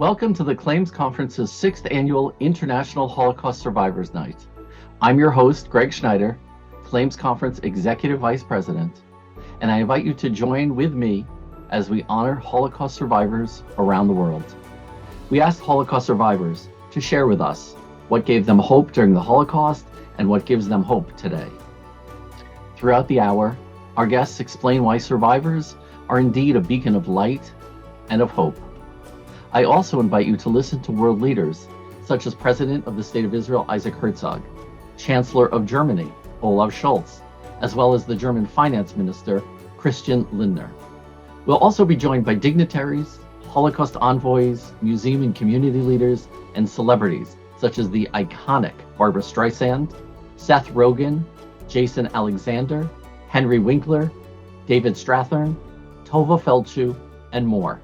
Welcome to the Claims Conference's 6th Annual International Holocaust Survivors Night. I'm your host, Greg Schneider, Claims Conference Executive Vice President, and I invite you to join with me as we honor Holocaust survivors around the world. We asked Holocaust survivors to share with us what gave them hope during the Holocaust and what gives them hope today. Throughout the hour, our guests explain why survivors are indeed a beacon of light and of hope. I also invite you to listen to world leaders such as President of the State of Israel, Isaac Herzog, Chancellor of Germany, Olaf Scholz, as well as the German Finance Minister, Christian Lindner. We'll also be joined by dignitaries, Holocaust envoys, museum and community leaders, and celebrities such as the iconic Barbra Streisand, Seth Rogen, Jason Alexander, Henry Winkler, David Strathairn, Tovah Feldshuh, and more.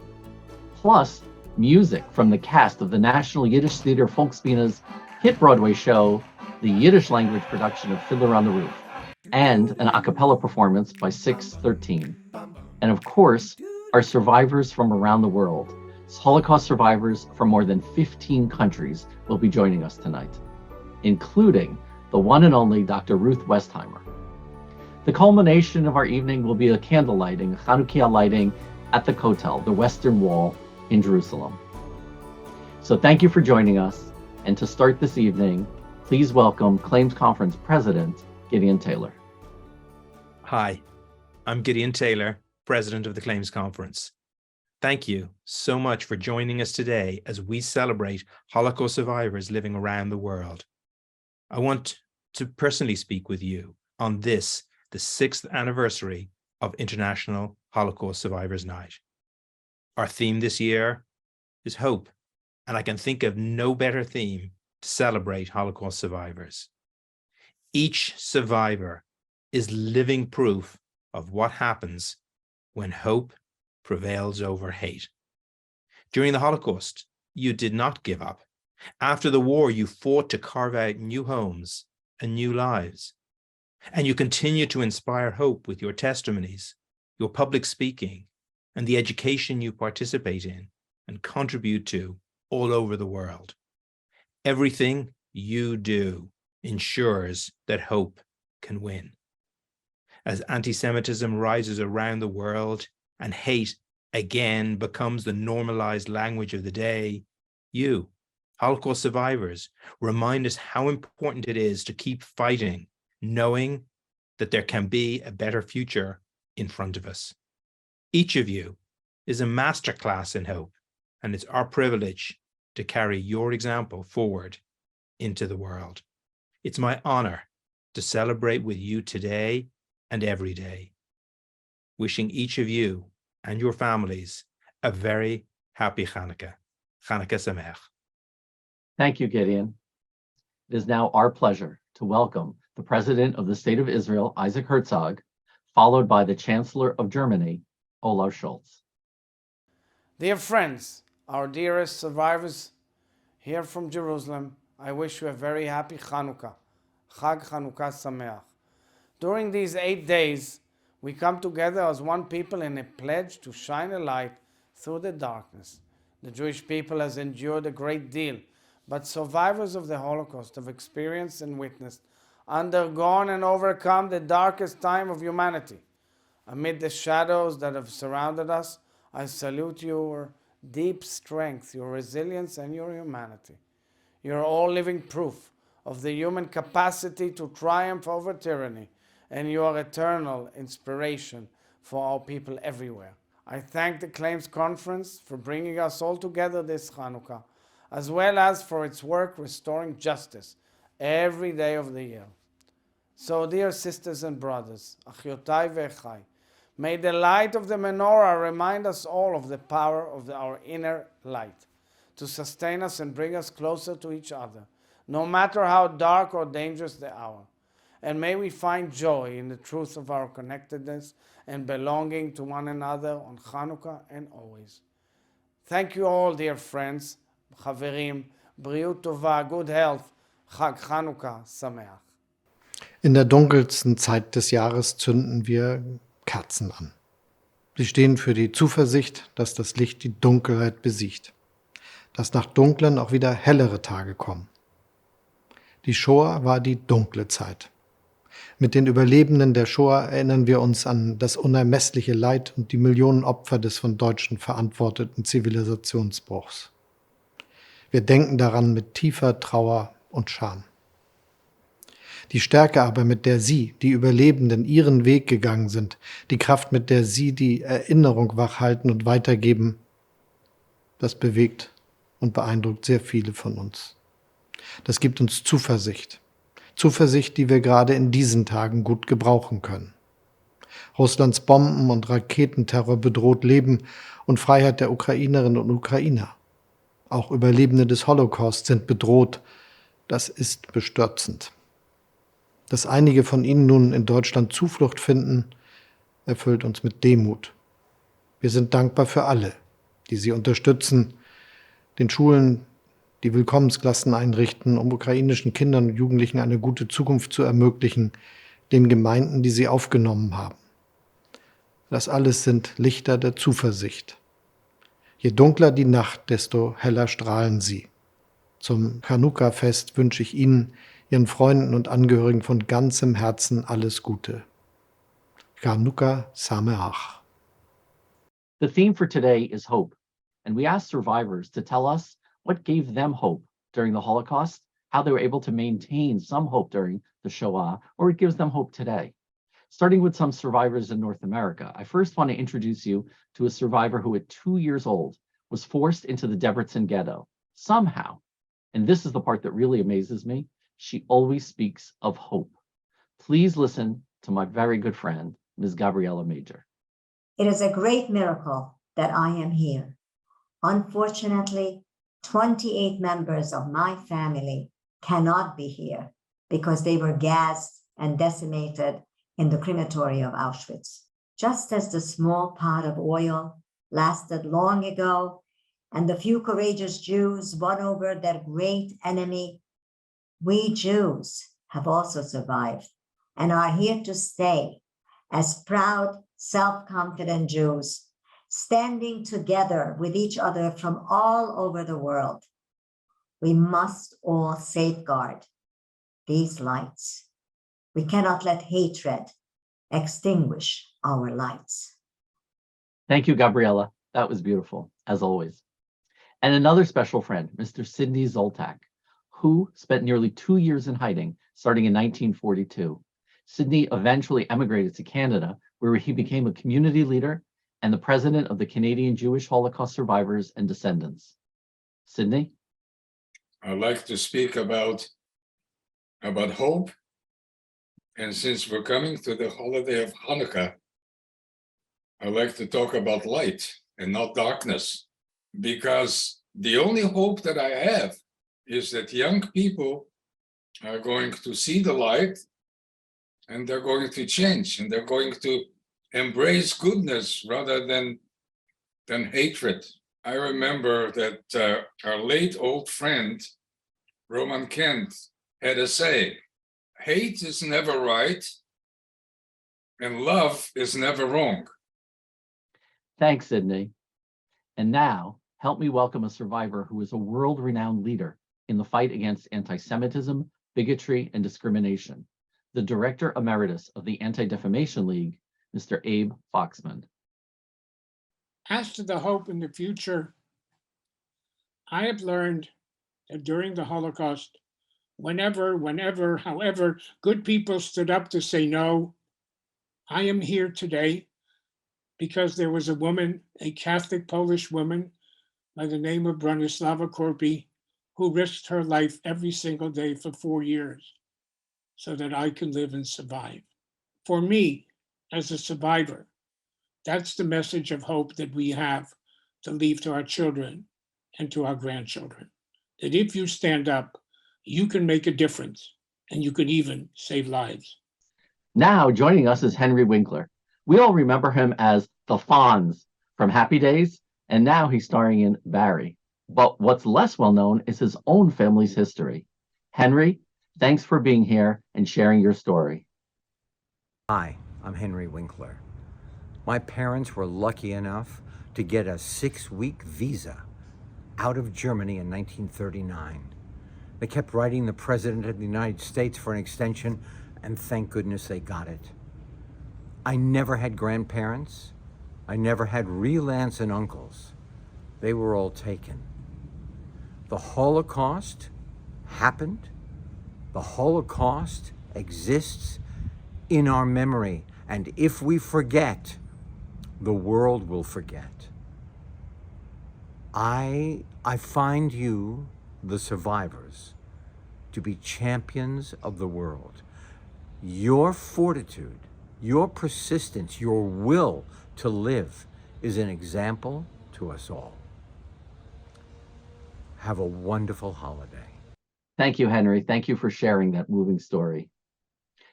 Plus, music from the cast of the National Yiddish Theatre Folksbiene's hit Broadway show, the Yiddish language production of Fiddler on the Roof, and an Acappella performance by 613. And of course, our survivors from around the world. Holocaust survivors from more than 15 countries will be joining us tonight, including the one and only Dr. Ruth Westheimer. The culmination of our evening will be a candle lighting, Chanukiah lighting at the Kotel, the Western Wall in Jerusalem. So thank you for joining us. And to start this evening, please welcome Claims Conference President Gideon Taylor. Hi, I'm Gideon Taylor, President of the Claims Conference. Thank you so much for joining us today as we celebrate Holocaust survivors living around the world. I want to personally speak with you on this, the 6th anniversary of International Holocaust Survivors Night. Our theme this year is hope, and I can think of no better theme to celebrate Holocaust survivors. Each survivor is living proof of what happens when hope prevails over hate. During the Holocaust, you did not give up. After the war, you fought to carve out new homes and new lives. And you continue to inspire hope with your testimonies, your public speaking, and the education you participate in and contribute to all over the world. Everything you do ensures that hope can win. As antisemitism rises around the world and hate again becomes the normalized language of the day, you, Holocaust survivors, remind us how important it is to keep fighting, knowing that there can be a better future in front of us. Each of you is a masterclass in hope, and it's our privilege to carry your example forward into the world. It's my honor to celebrate with you today and every day. Wishing each of you and your families a very happy Hanukkah. Hanukkah Sameach. Thank you, Gideon. It is now our pleasure to welcome the President of the State of Israel, Isaac Herzog, followed by the Chancellor of Germany, Olaf Scholz. Dear friends, our dearest survivors here from Jerusalem, I wish you a very happy Chanukah. Chag Chanukah Sameach. During these 8 days, we come together as one people in a pledge to shine a light through the darkness. The Jewish people has endured a great deal, but survivors of the Holocaust have experienced and witnessed, undergone and overcome the darkest time of humanity. Amid the shadows that have surrounded us, I salute your deep strength, your resilience, and your humanity. You are all living proof of the human capacity to triumph over tyranny, and you are eternal inspiration for our people everywhere. I thank the Claims Conference for bringing us all together this Hanukkah, as well as for its work restoring justice every day of the year. So, dear sisters and brothers, Achiotai ve'echai, may the light of the menorah remind us all of the power of our inner light to sustain us and bring us closer to each other, no matter how dark or dangerous the hour. And may we find joy in the truth of our connectedness and belonging to one another on Hanukkah and always. Thank you all, dear friends, Chaverim, Briut Tova, good health, Chag Chanukah Sameach. In der dunkelsten Zeit des Jahres zünden wir Kerzen an. Sie stehen für die Zuversicht, dass das Licht die Dunkelheit besiegt. dass nach dunklen auch wieder hellere Tage kommen. Die Shoah war die dunkle Zeit. Mit den Überlebenden der Shoah erinnern wir uns an das unermessliche Leid und die Millionen Opfer des von Deutschen verantworteten Zivilisationsbruchs. Wir denken daran mit tiefer Trauer und Scham. Die Stärke aber, mit der Sie, die Überlebenden, ihren Weg gegangen sind, die Kraft, mit der Sie die Erinnerung wachhalten und weitergeben, das bewegt und beeindruckt sehr viele von uns. Das gibt uns Zuversicht. Zuversicht, die wir gerade in diesen Tagen gut gebrauchen können. Russlands Bomben- und Raketenterror bedroht Leben und Freiheit der Ukrainerinnen und Ukrainer. Auch Überlebende des Holocaust sind bedroht. Das ist bestürzend. Dass einige von ihnen nun in Deutschland Zuflucht finden, erfüllt uns mit Demut. Wir sind dankbar für alle, die sie unterstützen, den Schulen, die Willkommensklassen einrichten, um ukrainischen Kindern und Jugendlichen eine gute Zukunft zu ermöglichen, den Gemeinden, die sie aufgenommen haben. Das alles sind Lichter der Zuversicht. Je dunkler die Nacht, desto heller strahlen sie. Zum Chanukka-Fest wünsche ich Ihnen, Ihren Freunden und Angehörigen von ganzem Herzen alles Gute. Chanukka Sameach. The theme for today is hope, and we asked survivors to tell us what gave them hope during the Holocaust, how they were able to maintain some hope during the Shoah, or what gives them hope today. Starting with some survivors in North America, I first want to introduce you to a survivor who at 2 years old was forced into the Debrecen ghetto. Somehow, and this is the part that really amazes me, she always speaks of hope. Please listen to my very good friend, Ms. Gabriella Major. It is a great miracle that I am here. Unfortunately, 28 members of my family cannot be here because they were gassed and decimated in the crematory of Auschwitz. Just as the small pot of oil lasted long ago and the few courageous Jews won over their great enemy, we Jews have also survived and are here to stay as proud, self-confident Jews, standing together with each other from all over the world. We must all safeguard these lights. We cannot let hatred extinguish our lights. Thank you, Gabriella. That was beautiful, as always. And another special friend, Mr. Sidney Zoltak, who spent nearly 2 years in hiding, starting in 1942. Sidney eventually emigrated to Canada, where he became a community leader and the president of the Canadian Jewish Holocaust Survivors and Descendants. Sidney? I'd like to speak about hope. And since we're coming to the holiday of Hanukkah, I'd like to talk about light and not darkness, because the only hope that I have is that young people are going to see the light and they're going to change and they're going to embrace goodness rather than hatred. I remember that our late old friend, Roman Kent, had a saying, hate is never right and love is never wrong. Thanks, Sidney. And now, help me welcome a survivor who is a world-renowned leader in the fight against anti-Semitism, bigotry, and discrimination, the Director Emeritus of the Anti-Defamation League, Mr. Abe Foxman. As to the hope in the future, I have learned that during the Holocaust, whenever, however, good people stood up to say no, I am here today because there was a woman, a Catholic Polish woman by the name of Bronislava Korpi, who risked her life every single day for 4 years so that I can live and survive. For me, as a survivor, that's the message of hope that we have to leave to our children and to our grandchildren. That if you stand up, you can make a difference and you can even save lives. Now joining us is Henry Winkler. We all remember him as the Fonz from Happy Days, and now he's starring in Barry. But what's less well known is his own family's history. Henry, thanks for being here and sharing your story. Hi, I'm Henry Winkler. My parents were lucky enough to get a 6-week visa out of Germany in 1939. They kept writing the President of the United States for an extension, and thank goodness they got it. I never had grandparents. I never had real aunts and uncles. They were all taken. The Holocaust happened. The Holocaust exists in our memory, and if we forget, the world will forget. I find you, the survivors, to be champions of the world. Your fortitude, your persistence, your will to live is an example to us all. Have a wonderful holiday. Thank you, Henry. Thank you for sharing that moving story.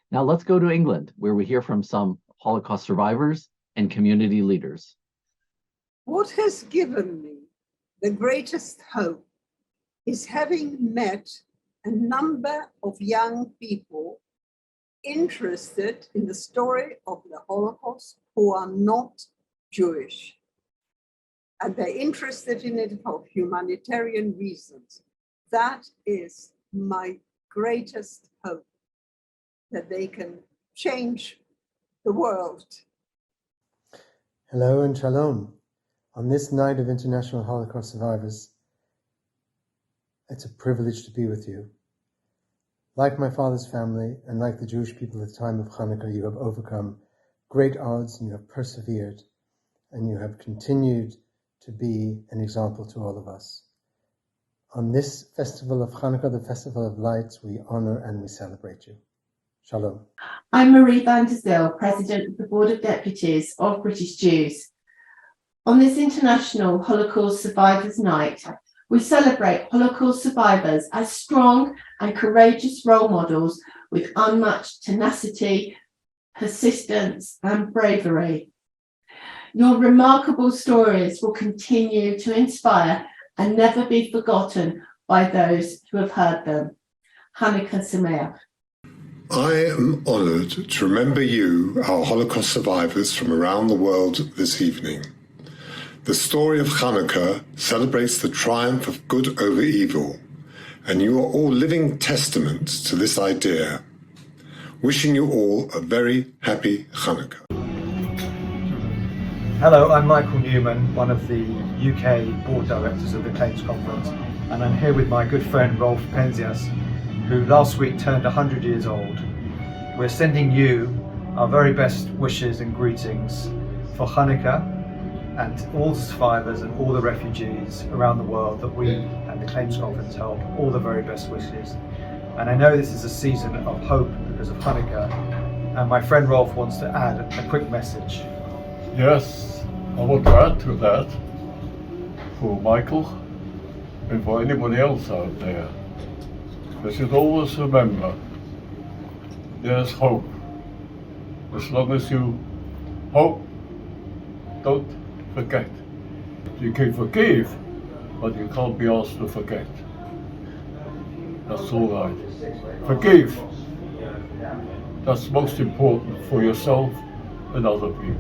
Now let's go to England, where we hear from some Holocaust survivors and community leaders. What has given me the greatest hope is having met a number of young people interested in the story of the Holocaust who are not Jewish. And they're interested in it for humanitarian reasons. That is my greatest hope, that they can change the world. Hello and shalom. On this night of International Holocaust Survivors, it's a privilege to be with you. Like my father's family and like the Jewish people at the time of Hanukkah, you have overcome great odds and you have persevered and you have continued to be an example to all of us. On this festival of Hanukkah, the festival of lights, we honor and we celebrate you. Shalom. I'm Marie van der Zijl, President of the Board of Deputies of British Jews. On this International Holocaust Survivors Night, we celebrate Holocaust survivors as strong and courageous role models with unmatched tenacity, persistence, and bravery. Your remarkable stories will continue to inspire and never be forgotten by those who have heard them. Hanukkah Sameach. I am honoured to remember you, our Holocaust survivors from around the world this evening. The story of Hanukkah celebrates the triumph of good over evil, and you are all living testaments to this idea. Wishing you all a very happy Hanukkah. Hello, I'm Michael Newman, one of the UK board directors of the Claims Conference, and I'm here with my good friend Rolf Penzias, who last week turned 100 years old. We're sending you our very best wishes and greetings for Hanukkah and all the survivors and all the refugees around the world that we and the Claims Conference hold all the very best wishes. And I know this is a season of hope because of Hanukkah, and my friend Rolf wants to add a quick message. Yes, I want to add to that for Michael and for anybody else out there. They should always remember there's hope. As long as you hope, don't forget. You can forgive, but you can't be asked to forget. That's all right. Forgive. That's most important for yourself and other people.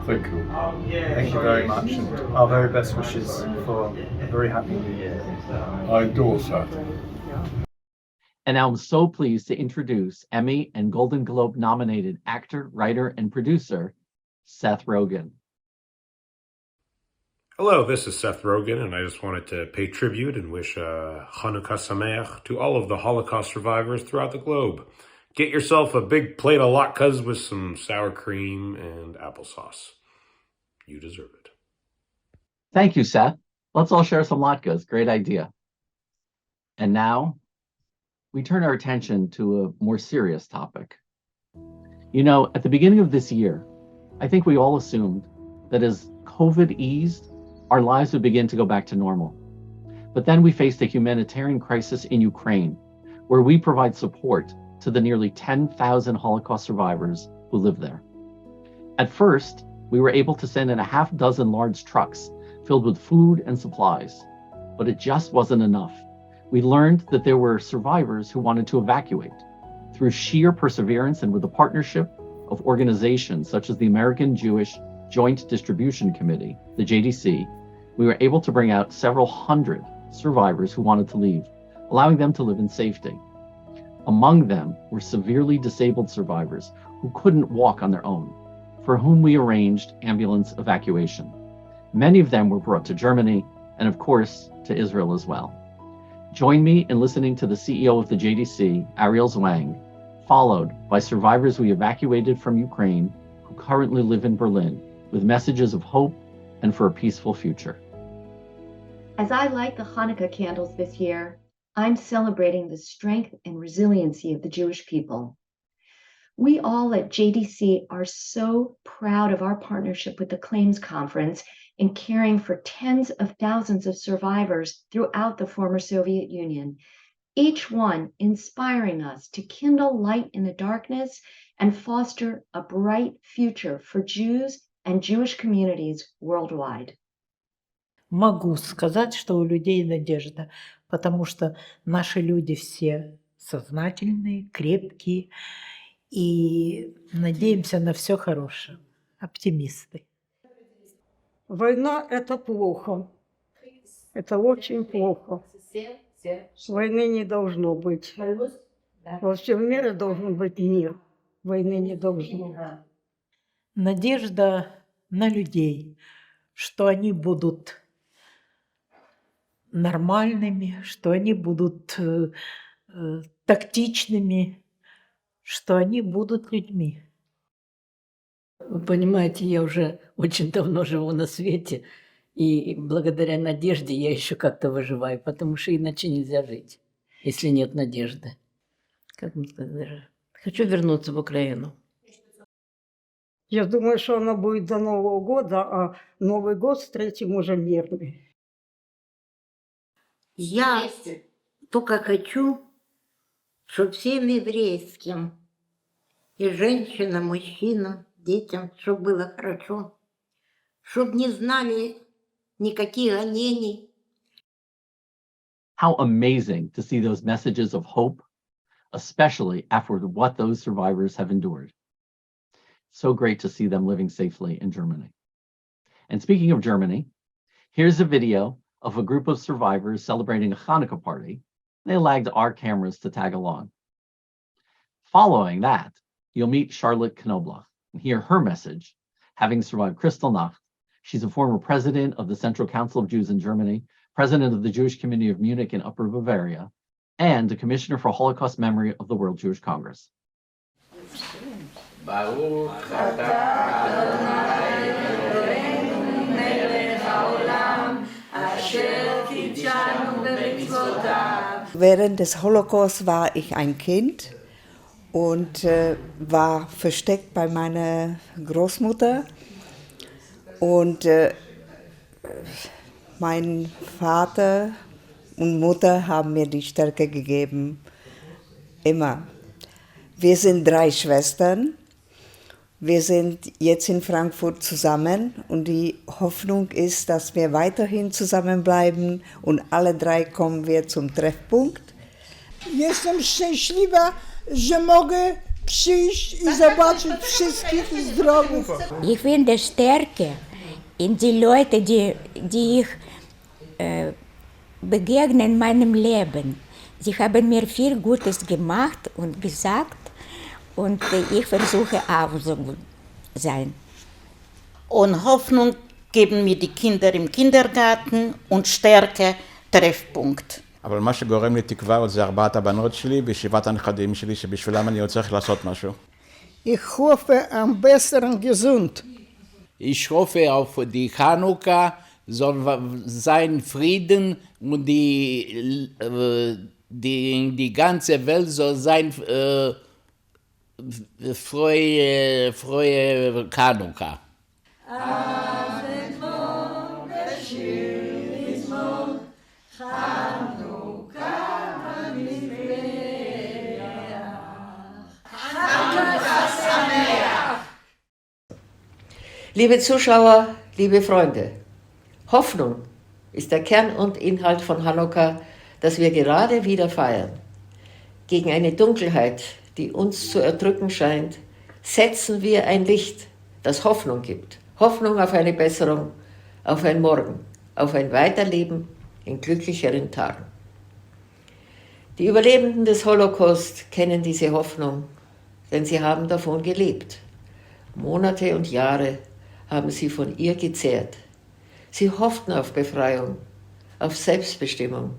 Thank you. Thank you very much, and our very best wishes for a very happy New Year. I endorse that. And now I'm so pleased to introduce Emmy and Golden Globe-nominated actor, writer, and producer, Seth Rogen. Hello, this is Seth Rogen, and I just wanted to pay tribute and wish Hanukkah Sameach to all of the Holocaust survivors throughout the globe. Get yourself a big plate of latkes with some sour cream and applesauce. You deserve it. Thank you, Seth. Let's all share some latkes. Great idea. And now, we turn our attention to a more serious topic. You know, at the beginning of this year, I think we all assumed that as COVID eased, our lives would begin to go back to normal. But then we faced a humanitarian crisis in Ukraine, where we provide support to the nearly 10,000 Holocaust survivors who live there. At first, we were able to send in a half dozen large trucks filled with food and supplies, but it just wasn't enough. We learned that there were survivors who wanted to evacuate. Through sheer perseverance and with the partnership of organizations such as the American Jewish Joint Distribution Committee, the JDC, we were able to bring out several hundred survivors who wanted to leave, allowing them to live in safety. Among them were severely disabled survivors who couldn't walk on their own, for whom we arranged ambulance evacuation. Many of them were brought to Germany and, of course, to Israel as well. Join me in listening to the CEO of the JDC, Ariel Zwang, followed by survivors we evacuated from Ukraine who currently live in Berlin, with messages of hope and for a peaceful future. As I light the Hanukkah candles this year, I'm celebrating the strength and resiliency of the Jewish people. We all at JDC are so proud of our partnership with the Claims Conference in caring for tens of thousands of survivors throughout the former Soviet Union, each one inspiring us to kindle light in the darkness and foster a bright future for Jews and Jewish communities worldwide. Могу сказать, что у людей надежда, потому что наши люди все сознательные, крепкие и надеемся на все хорошее. Оптимисты. Война – это плохо. Это очень плохо. Войны не должно быть. Во всем мире должен быть мир. Войны не должно. Надежда на людей, что они будут нормальными, что они будут тактичными, что они будут людьми. Вы понимаете, я уже очень давно живу на свете, и благодаря надежде я еще как-то выживаю, потому что иначе нельзя жить, если нет надежды. Как мне сказать? Хочу вернуться в Украину. Я думаю, что она будет до Нового года, а Новый год встретим уже мирный. Я только хочу, чтобы всем еврейским, и женщинам, мужчинам, детям, чтобы было хорошо, чтобы не знали никаких гонений. How amazing to see those messages of hope, especially after what those survivors have endured. So great to see them living safely in Germany. And speaking of Germany, here's a video of a group of survivors celebrating a Hanukkah party. They lagged our cameras to tag along. Following that, you'll meet Charlotte Knoblauch and hear her message. Having survived Kristallnacht, she's a former president of the Central Council of Jews in Germany, president of the Jewish Community of Munich and Upper Bavaria, and a commissioner for Holocaust Memory of the World Jewish Congress. Während des Holocaust war ich ein Kind und war versteckt bei meiner Großmutter. Und mein Vater und Mutter haben mir die Stärke gegeben, immer. Wir sind 3 Schwestern. Wir sind jetzt in Frankfurt zusammen und die Hoffnung ist, dass wir weiterhin zusammenbleiben und alle 3 kommen wir zum Treffpunkt. Jestem szczęśliwa, że mogę przyjść i zobaczyć wszystkich zdrowych. Ich finde Stärke in die Leute, die ich begegne in meinem Leben. Sie haben mir viel Gutes gemacht und gesagt. Und ich versuche auch so gut zu sein. Und Hoffnung geben mir die Kinder im Kindergarten und Stärke, Treffpunkt. אבל מה שגורם לי תקווה זה 4 הבנות שלי ו7 הנכדים שלי שבשבילם אני עוד צריך לעשות משהו. Ich hoffe am besseren Gesund. Ich hoffe auf die Chanukka, soll sein Frieden und die ganze Welt soll sein frohe Chanukka. Liebe Zuschauer, liebe Freunde, Hoffnung ist der Kern und Inhalt von Hanukkah, das wir gerade wieder feiern. Gegen eine Dunkelheit, die uns zu erdrücken scheint, setzen wir ein Licht, das Hoffnung gibt. Hoffnung auf eine Besserung, auf ein Morgen, auf ein Weiterleben in glücklicheren Tagen. Die Überlebenden des Holocaust kennen diese Hoffnung, denn sie haben davon gelebt. Monate und Jahre haben sie von ihr gezehrt. Sie hofften auf Befreiung, auf Selbstbestimmung,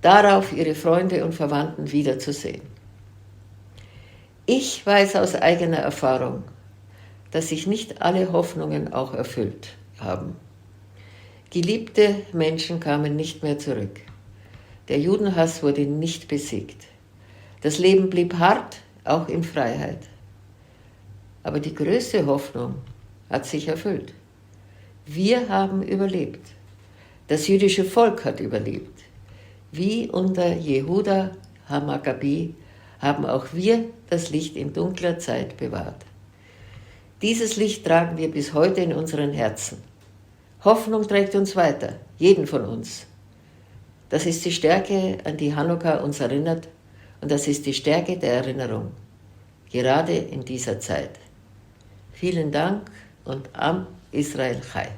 darauf, ihre Freunde und Verwandten wiederzusehen. Ich weiß aus eigener Erfahrung, dass sich nicht alle Hoffnungen auch erfüllt haben. Geliebte Menschen kamen nicht mehr zurück. Der Judenhass wurde nicht besiegt. Das Leben blieb hart, auch in Freiheit. Aber die größte Hoffnung hat sich erfüllt. Wir haben überlebt. Das jüdische Volk hat überlebt. Wie unter Jehuda HaMaccabi haben auch wir das Licht in dunkler Zeit bewahrt. Dieses Licht tragen wir bis heute in unseren Herzen. Hoffnung trägt uns weiter, jeden von uns. Das ist die Stärke, an die Chanukka uns erinnert, und das ist die Stärke der Erinnerung, gerade in dieser Zeit. Vielen Dank und Am Israel Chai.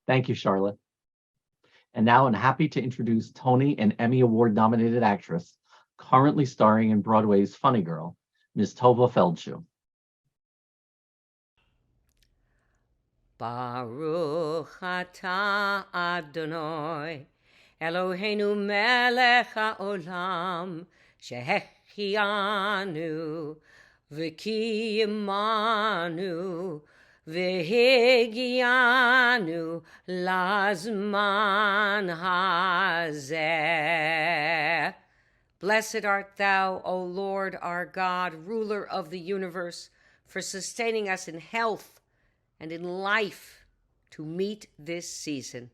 Thank you, Charlotte. And now I'm happy to introduce Tony and Emmy Award nominated actress, currently starring in Broadway's Funny Girl, Ms. Tovah Feldshuh. Baruch atah Adonai, Eloheinu melech haolam, shehechianu, v'kiyimanu, v'higianu, lazman hazeh. Blessed art thou, O Lord our God, ruler of the universe, for sustaining us in health and in life to meet this season.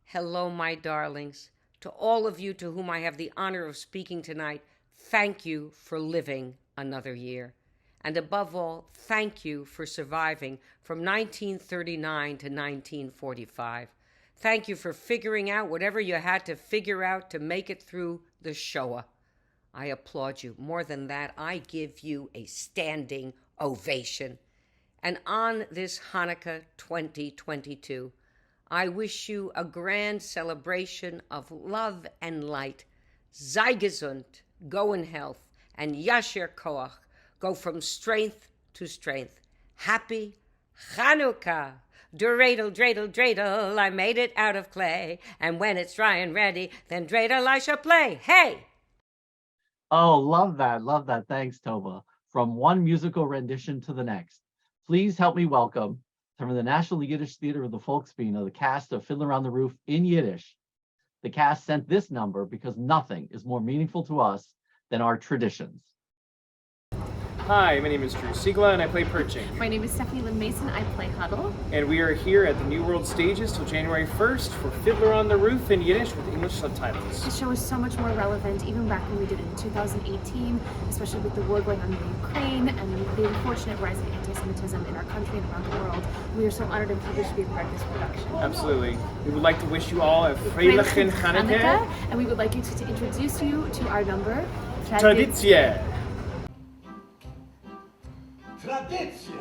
Hello, my darlings. To all of you to whom I have the honor of speaking tonight, thank you for living another year. And above all, thank you for surviving from 1939 to 1945. Thank you for figuring out whatever you had to figure out to make it through the Shoah. I applaud you. More than that, I give you a standing ovation. And on this Hanukkah 2022, I wish you a grand celebration of love and light. Sei gesund, go in health, and Yasher Koach, go from strength to strength. Happy Hanukkah! Dreidel, dreidel, dreidel, I made it out of clay, and when it's dry and ready, then dreidel I shall play. Hey! Oh, love that. Thanks, Tovah. From one musical rendition to the next. Please help me welcome, from the National Yiddish Theatre Folksbiene, the cast of Fiddler on the Roof in Yiddish. The cast sent this number because nothing is more meaningful to us than our traditions. Hi, my name is Drew Sigla and I play Perching. My name is Stephanie Lynn Mason, I play Huddle. And we are here at the New World Stages till January 1st for Fiddler on the Roof in Yiddish with English subtitles. The show is so much more relevant even back when we did it in 2018, especially with the war going on in Ukraine and the unfortunate rise of anti-Semitism in our country and around the world. We are so honored and privileged to be a part of this production. Absolutely. We would like to wish you all a Freilichen Chanukah. And we would like you to introduce you to our number, Tradizie. Tradizie.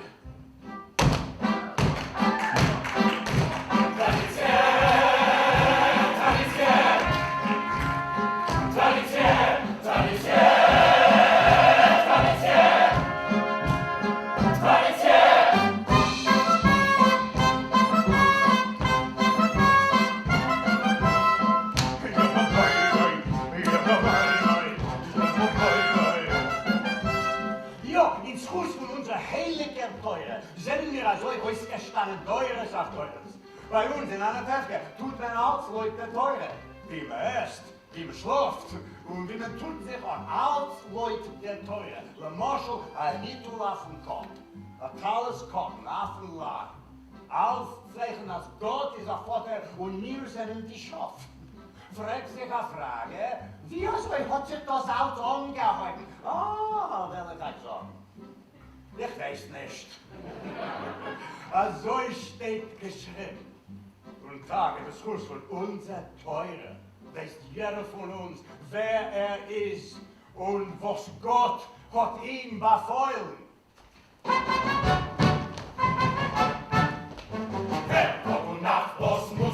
Bei uns in einer Tafke tut man als Leute teure. Wie man esst, wie man schläft und wie man tut sich an als Leute der teure. Le Marshal, ein Hitler auf dem Kopf, ein tolles Kopf, auf dem Lager. Als Zeichen, als Gott ist ein Vater und wir sind die Schaf. Fragt sich eine Frage, wie hat sich das Auto angehalten? Ah, will ich euch sagen. Ich weiß nicht. So steht geschrieben. Und Tage des Kurs von unser Teure, weiß jeder von uns, wer ist und was Gott hat ihm befehlen. Tag und Nacht, was muss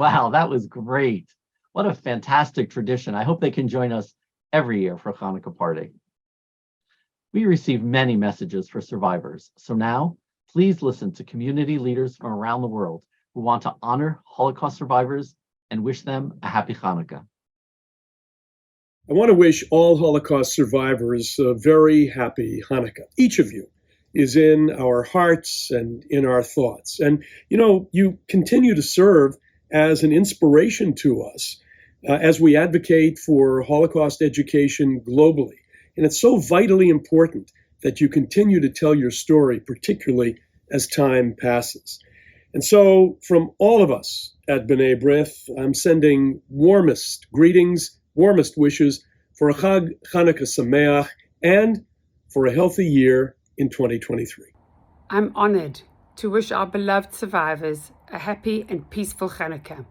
Wow, that was great. What a fantastic tradition. I hope they can join us every year for Hanukkah party. We receive many messages for survivors. So now, please listen to community leaders from around the world who want to honor Holocaust survivors and wish them a happy Hanukkah. I want to wish all Holocaust survivors a very happy Hanukkah. Each of you is in our hearts and in our thoughts. And, you know, you continue to serve as an inspiration to us as we advocate for Holocaust education globally. And it's so vitally important that you continue to tell your story, particularly as time passes. And so from all of us at B'nai B'rith, I'm sending warmest greetings, warmest wishes for a Chag Hanukkah Sameach and for a healthy year in 2023. I'm honored to wish our beloved survivors a happy and peaceful Hanukkah.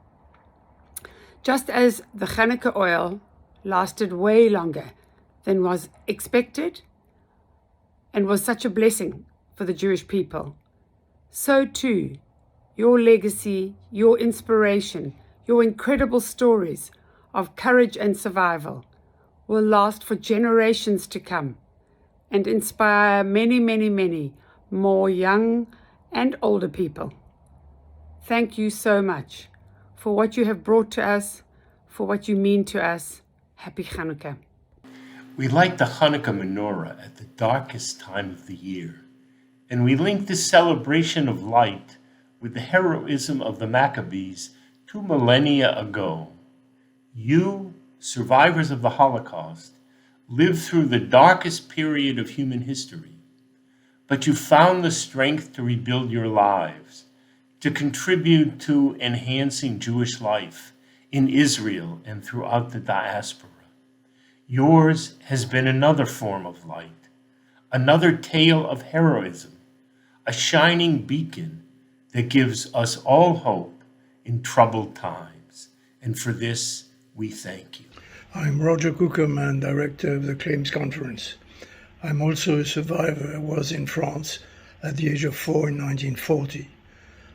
Just as the Hanukkah oil lasted way longer than was expected and was such a blessing for the Jewish people, so too your legacy, your inspiration, your incredible stories of courage and survival will last for generations to come and inspire many, many, many more young and older people. Thank you so much for what you have brought to us, for what you mean to us. Happy Hanukkah. We light the Hanukkah menorah at the darkest time of the year, and we link this celebration of light with the heroism of the Maccabees 2 millennia ago. You, survivors of the Holocaust, lived through the darkest period of human history, but you found the strength to rebuild your lives, to contribute to enhancing Jewish life in Israel and throughout the diaspora. Yours has been another form of light, another tale of heroism, a shining beacon that gives us all hope in troubled times. And for this, we thank you. I'm Roger Kuckerman, Director of the Claims Conference. I'm also a survivor. I was in France at the age of 4 in 1940.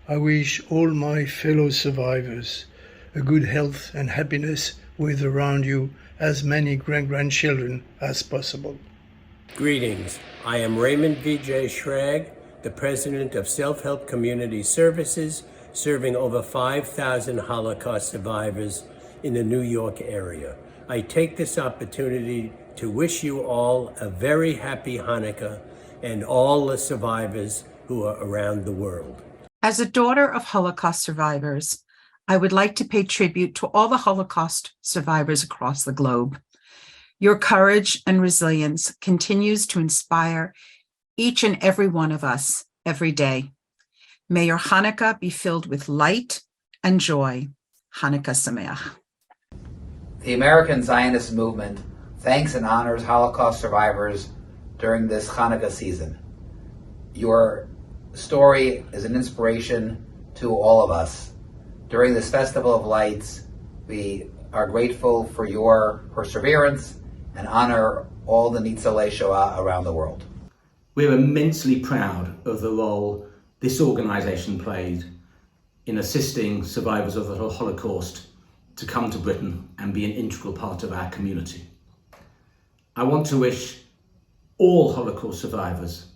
I wish all my fellow survivors a good health and happiness with around you as many grandchildren as possible. Greetings. I am Raymond V.J. Schrag, the President of Self-Help Community Services, serving over 5,000 Holocaust survivors in the New York area. I take this opportunity to wish you all a very happy Hanukkah and all the survivors who are around the world. As a daughter of Holocaust survivors, I would like to pay tribute to all the Holocaust survivors across the globe. Your courage and resilience continues to inspire each and every one of us every day. May your Hanukkah be filled with light and joy. Hanukkah Sameach. The American Zionist movement thanks and honors Holocaust survivors during this Hanukkah season. Your story is an inspiration to all of us. During this Festival of Lights, we are grateful for your perseverance and honor all the Nitzolei Shoah around the world. We're immensely proud of the role this organisation played in assisting survivors of the Holocaust to come to Britain and be an integral part of our community. I want to wish all Holocaust survivors,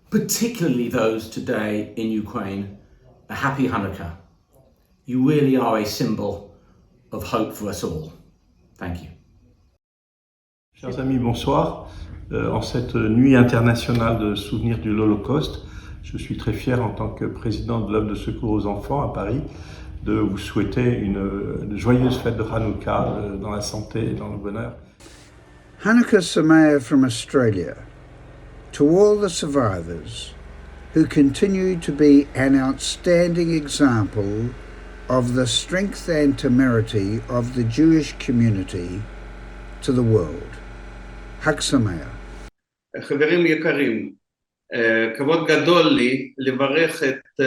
particularly those today in Ukraine, a happy Hanukkah. You really are a symbol of hope for us all. Thank you. Chers amis, bonsoir. En cette nuit internationale de souvenir de l'Holocauste, je suis très fier en tant que président de l'œuvre de secours aux enfants à Paris de vous souhaiter une joyeuse fête de Hanouka dans la santé et dans le bonheur. Hanukkah Sameach from Australia to all the survivors who continue to be an outstanding example of the strength and temerity of the Jewish community to the world. Hag Sameach. חברים יקרים, כבוד גדול לי לברך את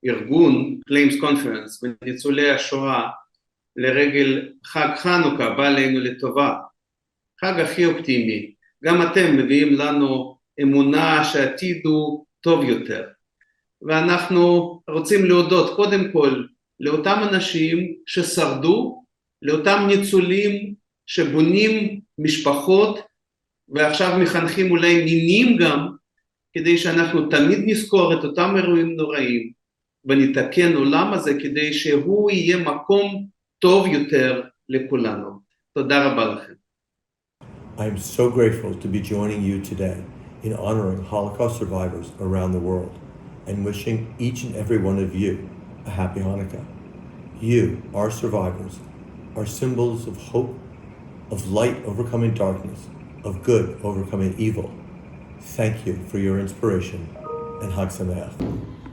ארגון Claims Conference וניצולי השואה לרגל חג חנוכה בא עלינו לטובה. חג הכי אופטימי. גם אתם מביאים לנו אמונה שהעתיד הוא טוב יותר. ואנחנו רוצים להודות קודם כל לאותם אנשים ששרדו, לאותם ניצולים שבונים משפחות ועכשיו מחנכים אולי נינים גם, כדי שאנחנו תמיד נזכור את אותם אירועים נוראים ונתקן עולם הזה כדי שהוא יהיה מקום טוב יותר לכולנו. תודה רבה לכם. I am so grateful to be joining you today in honoring Holocaust survivors around the world and wishing each and every one of you a happy Hanukkah. You, our survivors, are symbols of hope, of light overcoming darkness, of good overcoming evil. Thank you for your inspiration and Chag Sameach.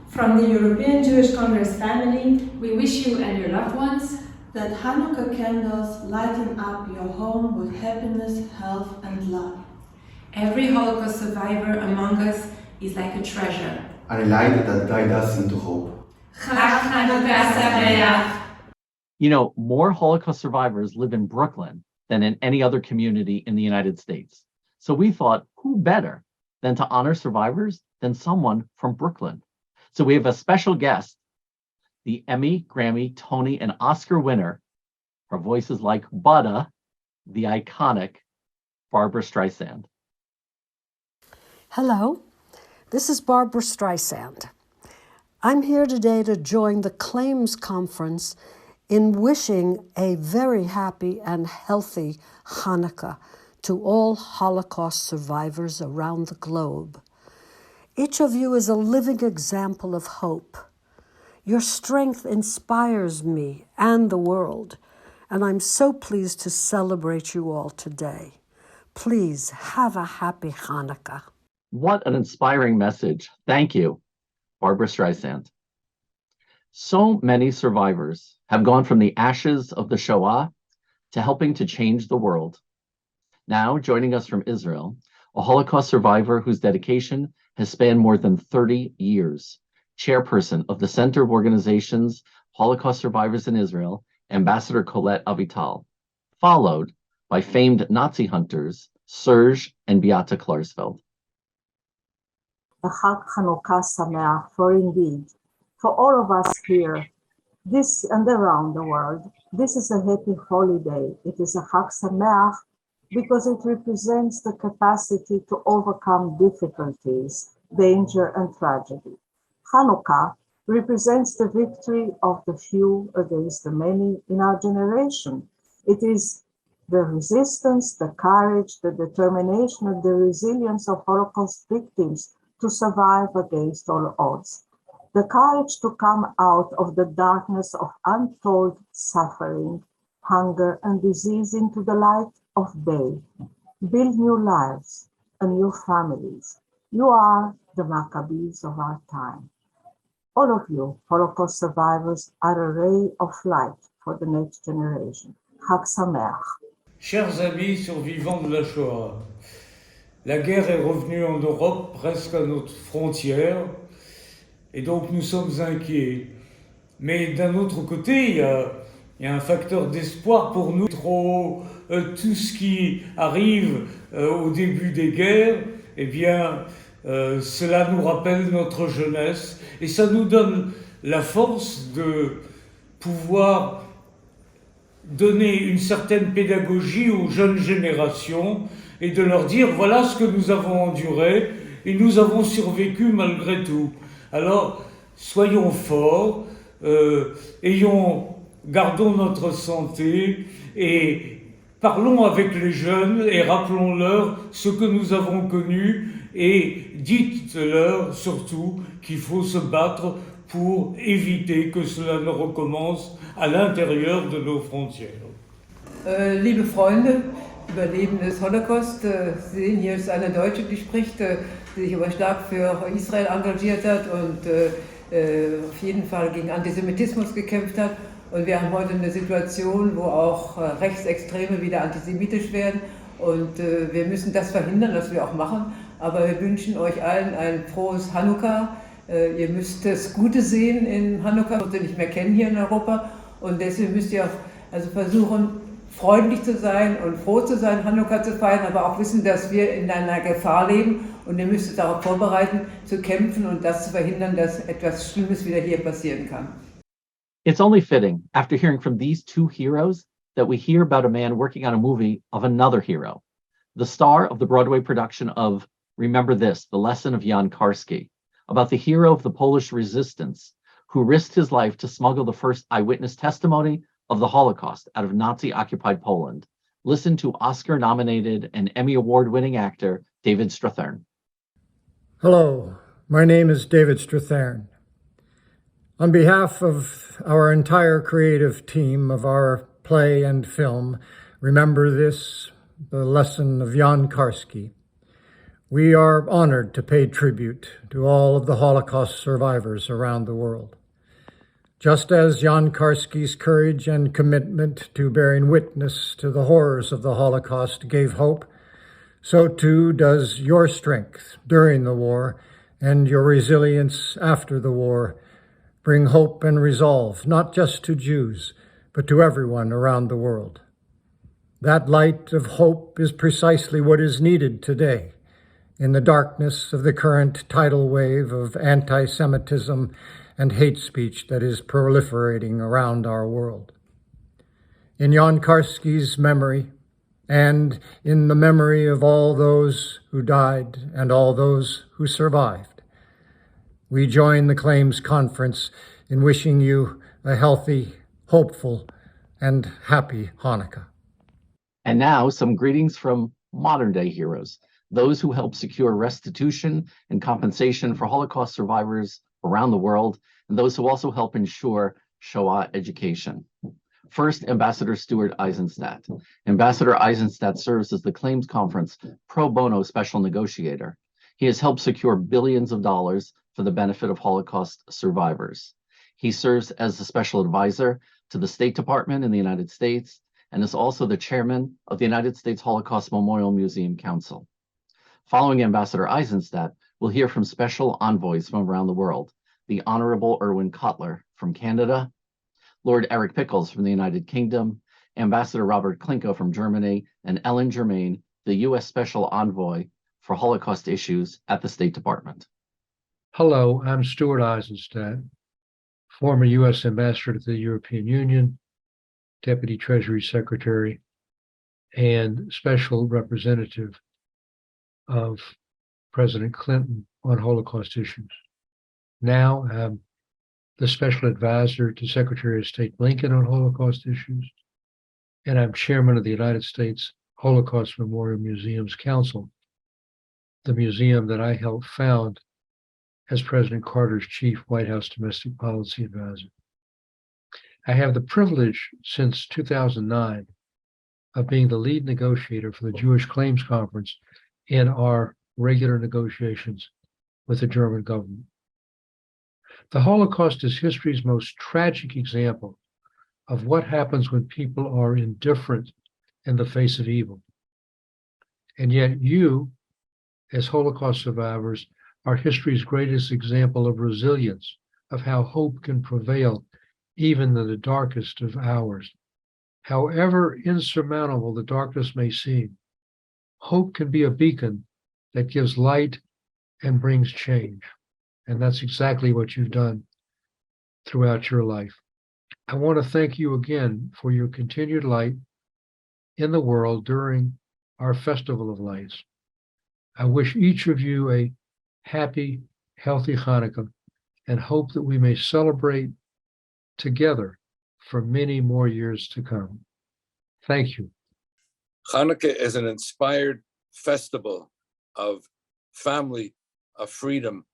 From the European Jewish Congress family, we wish you and your loved ones that Hanukkah candles lighten up your home with happiness, health, and love. Every Holocaust survivor among us is like a treasure. And a light that guides us into hope. Chag Hanukkah Sameach. You know, more Holocaust survivors live in Brooklyn than in any other community in the United States. So we thought, who better than to honor survivors than someone from Brooklyn? So we have a special guest, the Emmy, Grammy, Tony, and Oscar winner. Her voice is like butter, the iconic Barbra Streisand. Hello, this is Barbra Streisand. I'm here today to join the Claims Conference in wishing a very happy and healthy Hanukkah to all Holocaust survivors around the globe. Each of you is a living example of hope. Your strength inspires me and the world, and I'm so pleased to celebrate you all today. Please have a happy Hanukkah. What an inspiring message. Thank you, Barbra Streisand. So many survivors have gone from the ashes of the Shoah to helping to change the world. Now, joining us from Israel, a Holocaust survivor whose dedication has spanned more than 30 years, chairperson of the Center of Organizations Holocaust Survivors in Israel, Ambassador Colette Avital, followed by famed Nazi hunters Serge and Beate Klarsfeld. A Chag Hanukkah Sameach, for indeed, for all of us here, this and around the world, this is a happy holiday. It is a Chag Sameach because it represents the capacity to overcome difficulties, danger, and tragedy. Hanukkah represents the victory of the few against the many in our generation. It is the resistance, the courage, the determination, and the resilience of Holocaust victims to survive against all odds. The courage to come out of the darkness of untold suffering, hunger, and disease into the light of day. Build new lives and new families. You are the Maccabees of our time. All of you, Holocaust survivors, are a ray of light for the next generation. Chag Sameach. Chers amis survivants de la Shoah, la guerre est revenue en Europe presque à notre frontière et donc nous sommes inquiets. Mais d'un autre côté, il y a un facteur d'espoir pour nous. Tout ce qui arrive au début des guerres, eh bien, cela nous rappelle notre jeunesse et ça nous donne la force de pouvoir donner une certaine pédagogie aux jeunes générations et de leur dire voilà ce que nous avons enduré et nous avons survécu malgré tout. Alors, soyons forts, gardons notre santé et parlons avec les jeunes et rappelons-leur ce que nous avons connu et dites-leur surtout qu'il faut se battre pour éviter que cela ne recommence à l'intérieur de nos frontières. Liebe Freunde, Überlebende des Holocaust, Sie sehen, hier ist eine Deutsche, die spricht, die sich aber stark für Israel engagiert hat und auf jeden Fall gegen Antisemitismus gekämpft hat. Und wir haben heute eine Situation, wo auch Rechtsextreme wieder antisemitisch werden. Und wir müssen das verhindern, was wir auch machen. Aber wir wünschen euch allen ein frohes Hanukkah. Ihr müsst das Gute sehen in Hanukkah, was wir nicht mehr kennen hier in Europa. Und deswegen müsst ihr auch versuchen, freundlich zu sein und froh zu sein, Hanukkah zu feiern, aber auch wissen, dass wir in einer Gefahr leben. Und ihr müsst darauf vorbereiten, zu kämpfen und das zu verhindern, dass etwas Schlimmes wieder hier passieren kann. It's only fitting, after hearing from these two heroes, that we hear about a man working on a movie of another hero, the star of the Broadway production of Remember This, The Lesson of Jan Karski, about the hero of the Polish resistance who risked his life to smuggle the first eyewitness testimony of the Holocaust out of Nazi-occupied Poland. Listen to Oscar-nominated and Emmy Award-winning actor David Strathairn. Hello, my name is David Strathairn. On behalf of our entire creative team of our play and film, Remember This, The Lesson of Jan Karski, we are honored to pay tribute to all of the Holocaust survivors around the world. Just as Jan Karski's courage and commitment to bearing witness to the horrors of the Holocaust gave hope, so too does your strength during the war and your resilience after the war bring hope and resolve, not just to Jews, but to everyone around the world. That light of hope is precisely what is needed today in the darkness of the current tidal wave of anti-Semitism and hate speech that is proliferating around our world. In Jan Karski's memory, and in the memory of all those who died and all those who survived, we join the Claims Conference in wishing you a healthy, hopeful, and happy Hanukkah. And now some greetings from modern-day heroes, those who help secure restitution and compensation for Holocaust survivors around the world, and those who also help ensure Shoah education. First, Ambassador Stuart Eizenstat. Ambassador Eizenstat serves as the Claims Conference pro bono special negotiator. He has helped secure billions of dollars for the benefit of Holocaust survivors. He serves as the special advisor to the State Department in the United States and is also the chairman of the United States Holocaust Memorial Museum Council. Following Ambassador Eizenstat, we'll hear from special envoys from around the world, the Honorable Erwin Kotler from Canada, Lord Eric Pickles from the United Kingdom, Ambassador Robert Klinko from Germany, and Ellen Germain, the U.S. Special Envoy for Holocaust Issues at the State Department. Hello, I'm Stuart Eizenstat, former U.S. Ambassador to the European Union, Deputy Treasury Secretary, and Special Representative of President Clinton on Holocaust issues. Now I'm the Special Advisor to Secretary of State Blinken on Holocaust issues, and I'm Chairman of the United States Holocaust Memorial Museums Council, the museum that I helped found as President Carter's chief White House domestic policy advisor. I have the privilege since 2009 of being the lead negotiator for the Jewish Claims Conference in our regular negotiations with the German government. The Holocaust is history's most tragic example of what happens when people are indifferent in the face of evil. And yet you, as Holocaust survivors, are history's greatest example of resilience, of how hope can prevail even in the darkest of hours. However insurmountable the darkness may seem, hope can be a beacon that gives light and brings change. And that's exactly what you've done throughout your life. I want to thank you again for your continued light in the world during our Festival of Lights. I wish each of you a happy, healthy Hanukkah and hope that we may celebrate together for many more years to come. Thank you. Hanukkah is an inspired festival of family, of freedom,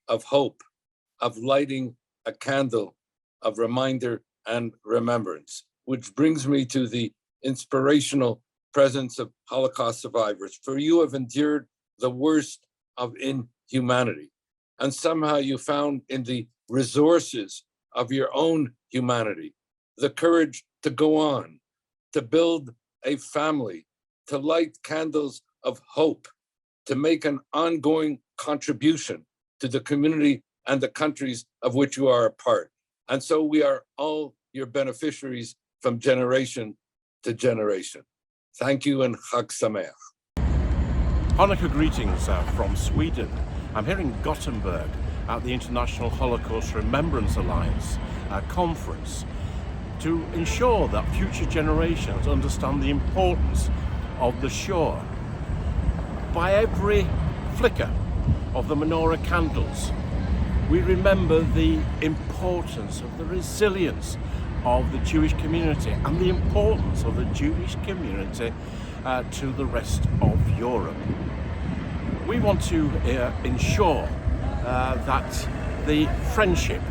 of hope, of lighting a candle, of reminder and remembrance, which brings me to the inspirational presence of Holocaust survivors. For you have endured the worst of inhumanity, and somehow you found in the resources of your own humanity the courage to go on, to build a family, to light candles of hope, to make an ongoing contribution to the community and the countries of which you are a part. And so we are all your beneficiaries from generation to generation. Thank you and Chag Sameach. Hanukkah greetings from Sweden. I'm here in Gothenburg at the International Holocaust Remembrance Alliance, conference to ensure that future generations understand the importance of the Shoah. By every flicker of the menorah candles, we remember the importance of the resilience of the Jewish community and the importance of the Jewish community to the rest of Europe. We want to ensure that the friendship,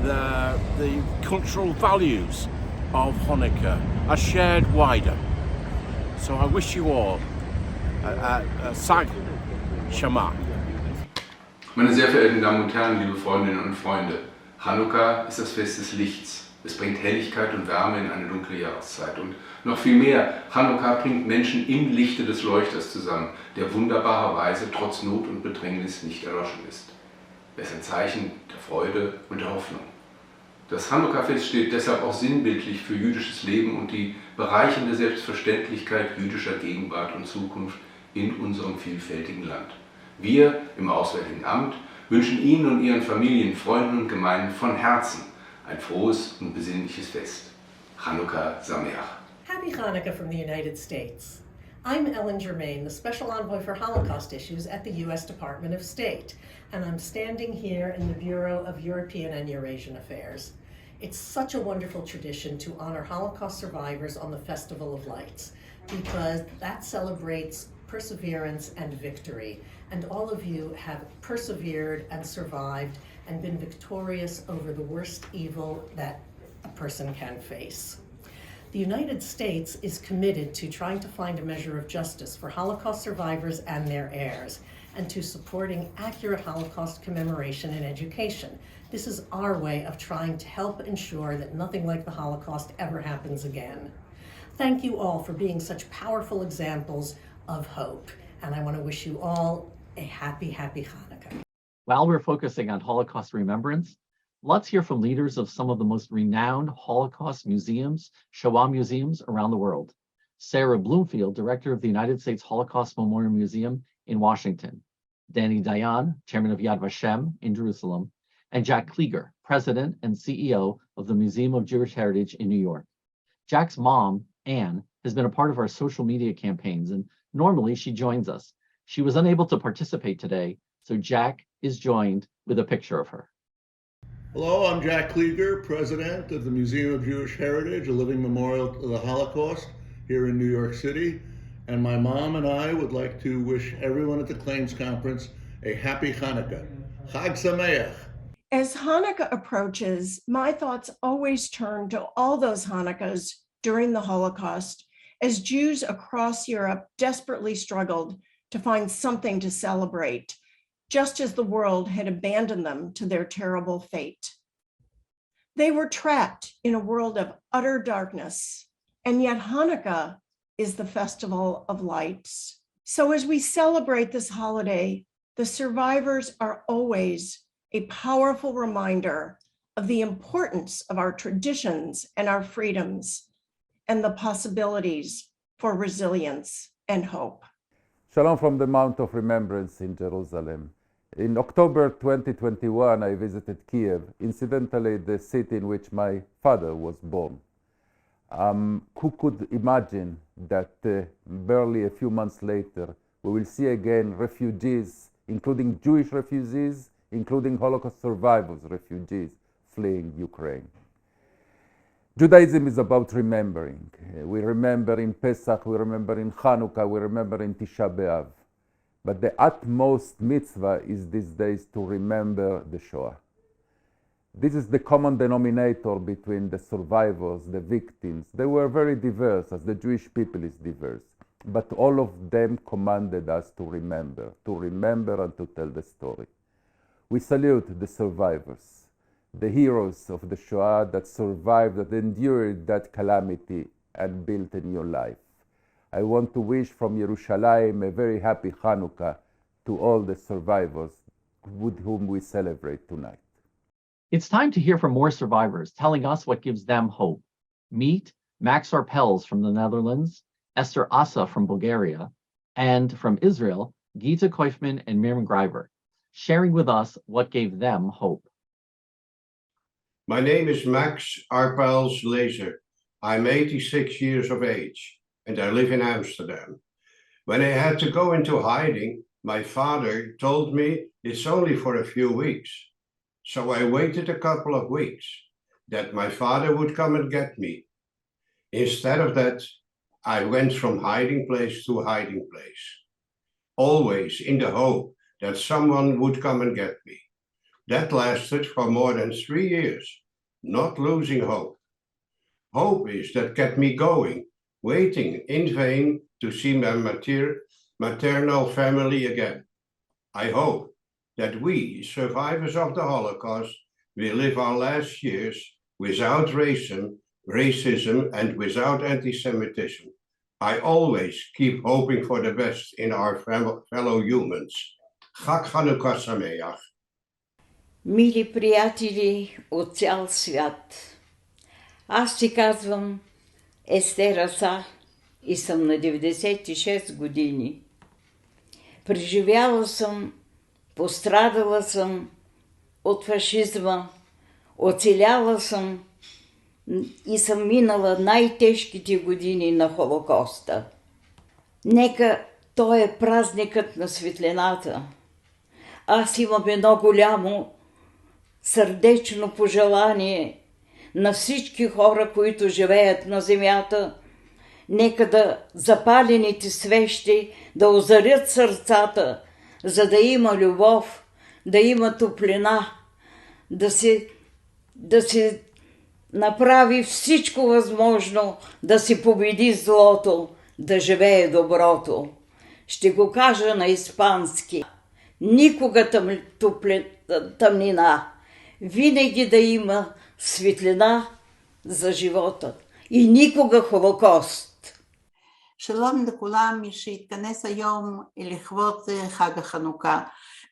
the cultural values of Hanukkah are shared wider. So I wish you all Sag Shema. Meine sehr verehrten Damen und Herren, liebe Freundinnen und Freunde, Chanukka ist das Fest des Lichts. Es bringt Helligkeit und Wärme in eine dunkle Jahreszeit. Und noch viel mehr, Chanukka bringt Menschen im Lichte des Leuchters zusammen, der wunderbarerweise trotz Not und Bedrängnis nicht erloschen ist. Es ist ein Zeichen der Freude und der Hoffnung. Das Chanukka-Fest steht deshalb auch sinnbildlich für jüdisches Leben und die bereichernde Selbstverständlichkeit jüdischer Gegenwart und Zukunft in unserem vielfältigen Land. Wir im Auswärtigen Amt wünschen Ihnen und Ihren Familien, Freunden und Gemeinden von Herzen ein frohes und besinnliches Fest. Chanukka Sameach. Happy Hanukkah from the United States. I'm Ellen Germain, the Special Envoy for Holocaust Issues at the U.S. Department of State, and I'm standing here in the Bureau of European and Eurasian Affairs. It's such a wonderful tradition to honor Holocaust survivors on the Festival of Lights, because that celebrates perseverance and victory. And all of you have persevered and survived and been victorious over the worst evil that a person can face. The United States is committed to trying to find a measure of justice for Holocaust survivors and their heirs, and to supporting accurate Holocaust commemoration in education. This is our way of trying to help ensure that nothing like the Holocaust ever happens again. Thank you all for being such powerful examples of hope, and I want to wish you all a happy, happy Hanukkah. While we're focusing on Holocaust remembrance, let's hear from leaders of some of the most renowned Holocaust museums, Shoah museums around the world. Sarah Bloomfield, director of the United States Holocaust Memorial Museum in Washington, Danny Dayan, chairman of Yad Vashem in Jerusalem, and Jack Klieger, president and CEO of the Museum of Jewish Heritage in New York. Jack's mom, Anne, has been a part of our social media campaigns, and normally she joins us. She was unable to participate today, so Jack is joined with a picture of her. Hello, I'm Jack Klieger, president of the Museum of Jewish Heritage, a living memorial to the Holocaust here in New York City. And my mom and I would like to wish everyone at the Claims Conference a happy Hanukkah. Chag Sameach. As Hanukkah approaches, my thoughts always turn to all those Hanukkahs during the Holocaust, as Jews across Europe desperately struggled to find something to celebrate, just as the world had abandoned them to their terrible fate. They were trapped in a world of utter darkness, and yet Hanukkah is the festival of lights. So as we celebrate this holiday, the survivors are always a powerful reminder of the importance of our traditions and our freedoms, and the possibilities for resilience and hope. Shalom from the Mount of Remembrance in Jerusalem. In October 2021, I visited Kiev, incidentally the city in which my father was born. Who could imagine that barely a few months later, we will see again refugees, including Jewish refugees, including Holocaust survivors, refugees fleeing Ukraine. Judaism is about remembering. We remember in Pesach, we remember in Hanukkah, we remember in Tisha B'Av. But the utmost mitzvah is these days to remember the Shoah. This is the common denominator between the survivors, the victims. They were very diverse, as the Jewish people is diverse. But all of them commanded us to remember and to tell the story. We salute the survivors, the heroes of the Shoah that survived, that endured that calamity and built a new life. I want to wish from Yerushalayim a very happy Hanukkah to all the survivors with whom we celebrate tonight. It's time to hear from more survivors telling us what gives them hope. Meet Max Arpels from the Netherlands, Esther Asa from Bulgaria, and from Israel, Gita Koifman and Miriam Greiber, sharing with us what gave them hope. My name is Max Arpels-Lezer. I'm 86 years of age and I live in Amsterdam. When I had to go into hiding, my father told me it's only for a few weeks. So I waited a couple of weeks that my father would come and get me. Instead of that, I went from hiding place to hiding place, always in the hope that someone would come and get me. That lasted for more than 3 years, not losing hope. Hope is that kept me going, waiting in vain to see my maternal family again. I hope that we, survivors of the Holocaust, will live our last years without racism and without antisemitism. I always keep hoping for the best in our fellow humans. Chag Chanukah Sameach. Мили приятели от цял свят, аз си казвам Естер Аса и съм на 96 години. Преживяла съм, пострадала съм от фашизма, оцеляла съм и съм минала най-тежките години на Холокоста. Нека той е празникът на светлината. Аз имам едно голямо сърдечно пожелание на всички хора, които живеят на земята. Нека да запалените свещи да озарят сърцата, за да има любов, да има топлина, да се направи всичко възможно, да се победи злото, да живее доброто. Ще го кажа на испански. Никога тъмнина, винаги да има светлина за живота и никога Холокост. שלום לכולם, מי שהתכנס היום לכבוד חג החנוכה.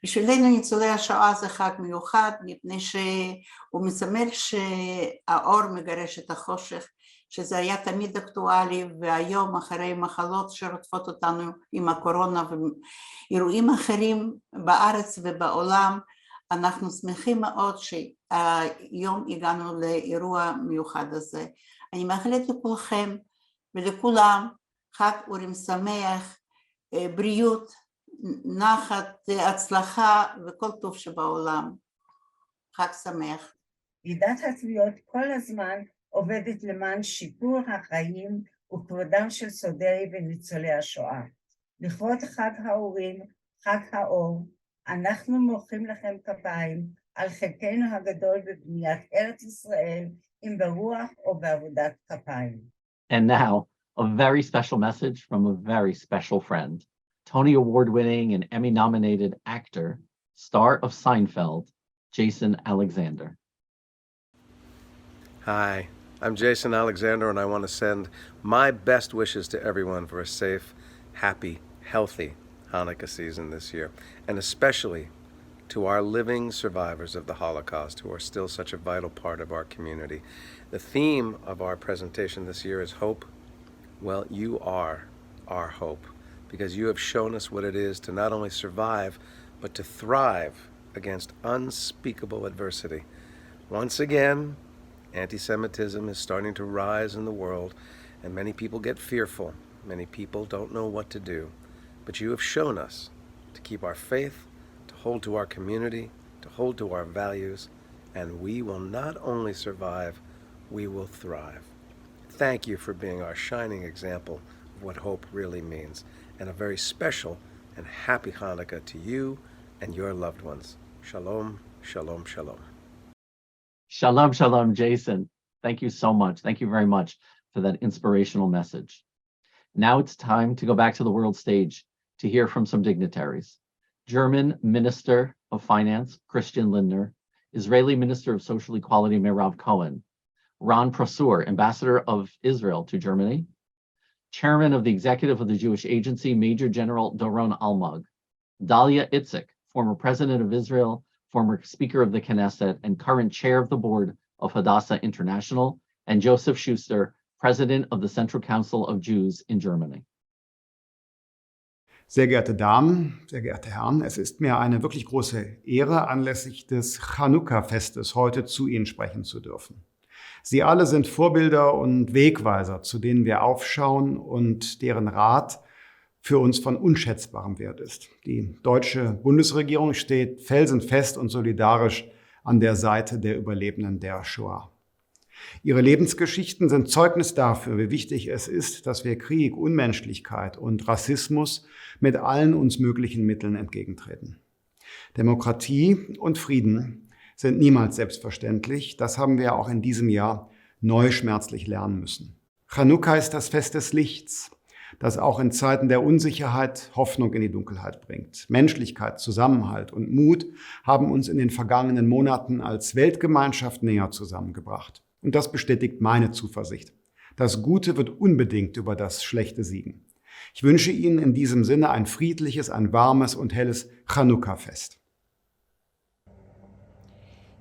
בשבילנו ניצולי השואה זה חג מיוחד, מפני שהוא מסמל שהאור מגרש את החושך, שזה היה תמיד אקטואלי, והיום אחרי מחלות שרודפות אותנו עם הקורונה ואירועים אחרים בארץ ובעולם, אנחנו שמחים מאוד שהיום הגענו לאירוע מיוחד הזה. אני מאחלת לכולכם ולכולם חג אורים שמח, בריאות, נחת, הצלחה וכל טוב שבעולם. חג שמח. ועידת התביעות כל הזמן עובדת למען שיפור החיים וכבודם של שורדי וניצולי השואה. לכבוד חג האורים, חג האור, אנחנו מוחאים לכם כפיים על חלקנו הגדול בבניית ארץ ישראל, אם ברוח או בעבודת כפיים. And now, a very special message from a very special friend, Tony Award Winning and Emmy-nominated actor, star of Seinfeld, Jason Alexander. Hi, I'm Jason Alexander, and I want to send my best wishes to everyone for a safe, happy, healthy Hanukkah season this year, and especially to our living survivors of the Holocaust who are still such a vital part of our community. The theme of our presentation this year is hope. Well, you are our hope, because you have shown us what it is to not only survive, but to thrive against unspeakable adversity. Once again, anti-Semitism is starting to rise in the world, and many people get fearful. Many people don't know what to do. But you have shown us to keep our faith, to hold to our community, to hold to our values, and we will not only survive, we will thrive. Thank you for being our shining example of what hope really means, and a very special and happy Hanukkah to you and your loved ones. Shalom, shalom, shalom. Shalom, shalom, Jason. Thank you so much. Thank you very much for that inspirational message. Now it's time to go back to the world stage to hear from some dignitaries. German Minister of Finance, Christian Lindner, Israeli Minister of Social Equality, Merav Cohen, Ron Prosur, Ambassador of Israel to Germany, Chairman of the Executive of the Jewish Agency, Major General Doron Almog, Dalia Itzik, former President of Israel, former Speaker of the Knesset, and current Chair of the Board of Hadassah International, and Joseph Schuster, President of the Central Council of Jews in Germany. Sehr geehrte Damen, sehr geehrte Herren, es ist mir eine wirklich große Ehre, anlässlich des Chanukka-Festes heute zu Ihnen sprechen zu dürfen. Sie alle sind Vorbilder und Wegweiser, zu denen wir aufschauen und deren Rat für uns von unschätzbarem Wert ist. Die deutsche Bundesregierung steht felsenfest und solidarisch an der Seite der Überlebenden der Shoah. Ihre Lebensgeschichten sind Zeugnis dafür, wie wichtig es ist, dass wir Krieg, Unmenschlichkeit und Rassismus mit allen uns möglichen Mitteln entgegentreten. Demokratie und Frieden sind niemals selbstverständlich. Das haben wir auch in diesem Jahr neu schmerzlich lernen müssen. Chanukka ist das Fest des Lichts, das auch in Zeiten der Unsicherheit Hoffnung in die Dunkelheit bringt. Menschlichkeit, Zusammenhalt und Mut haben uns in den vergangenen Monaten als Weltgemeinschaft näher zusammengebracht. Und das bestätigt meine Zuversicht. Das Gute wird unbedingt über das Schlechte siegen. Ich wünsche Ihnen in diesem Sinne ein friedliches, ein warmes und helles Chanukka-Fest.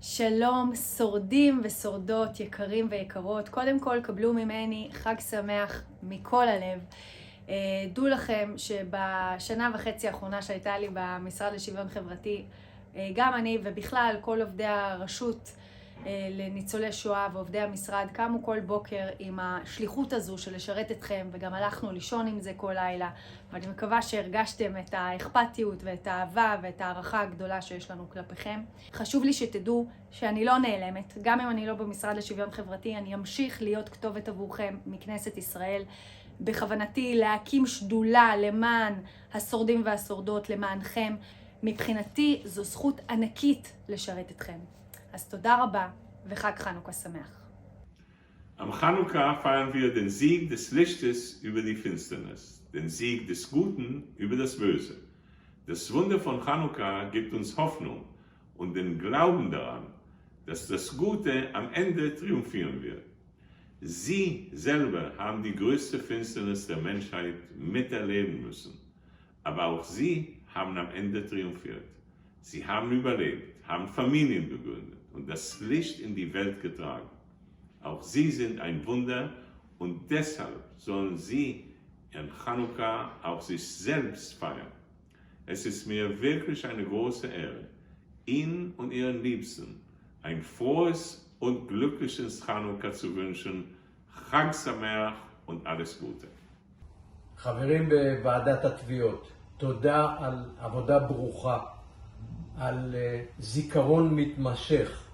שלום, שורדים ושורדות, יקרים ויקרות. קודם כל, קבלו ממני חג שמח מכל הלב. דעו לכם שבשנה וחצי האחרונה שהייתה לי במשרד לשוויון חברתי, גם אני ובכלל כל עובדי הרשות לניצולי שואה ועובדי המשרד קמו כל בוקר עם השליחות הזו של לשרת אתכם, וגם הלכנו לישון עם זה כל לילה, ואני מקווה שהרגשתם את האכפתיות ואת האהבה ואת הערכה הגדולה שיש לנו כלפיכם. חשוב לי שתדעו שאני לא נעלמת, גם אם אני לא במשרד לשוויון חברתי, אני אמשיך להיות כתובת עבורכם מכנסת ישראל. בכוונתי להקים שדולה למען השורדים והשורדות, למענכם. מבחינתי זו זכות ענקית לשרת אתכם. אז תודה רבה וחג חנוכה שמח. Am Chanukka feiern wir den Sieg des Lichtes über die Finsternis, den Sieg des Guten über das Böse. Das Wunder von Chanukka gibt uns Hoffnung und den Glauben daran, dass das Gute am Ende triumphieren wird. Sie selber haben die größte Finsternis der Menschheit miterleben müssen, aber auch sie haben am Ende triumphiert. Sie haben überlebt, haben Familien gegründet und das Licht in die Welt getragen. Auch sie sind ein Wunder und deshalb sollen sie ihren Chanukka auch sich selbst feiern. Es ist mir wirklich eine große Ehre, Ihnen und Ihren Liebsten ein frohes und glückliches Chanukka zu wünschen. Chag Sameach und alles Gute. חברים בוועדת התביעות, תודה על עבודה ברוכה, על זיכרון מתמשך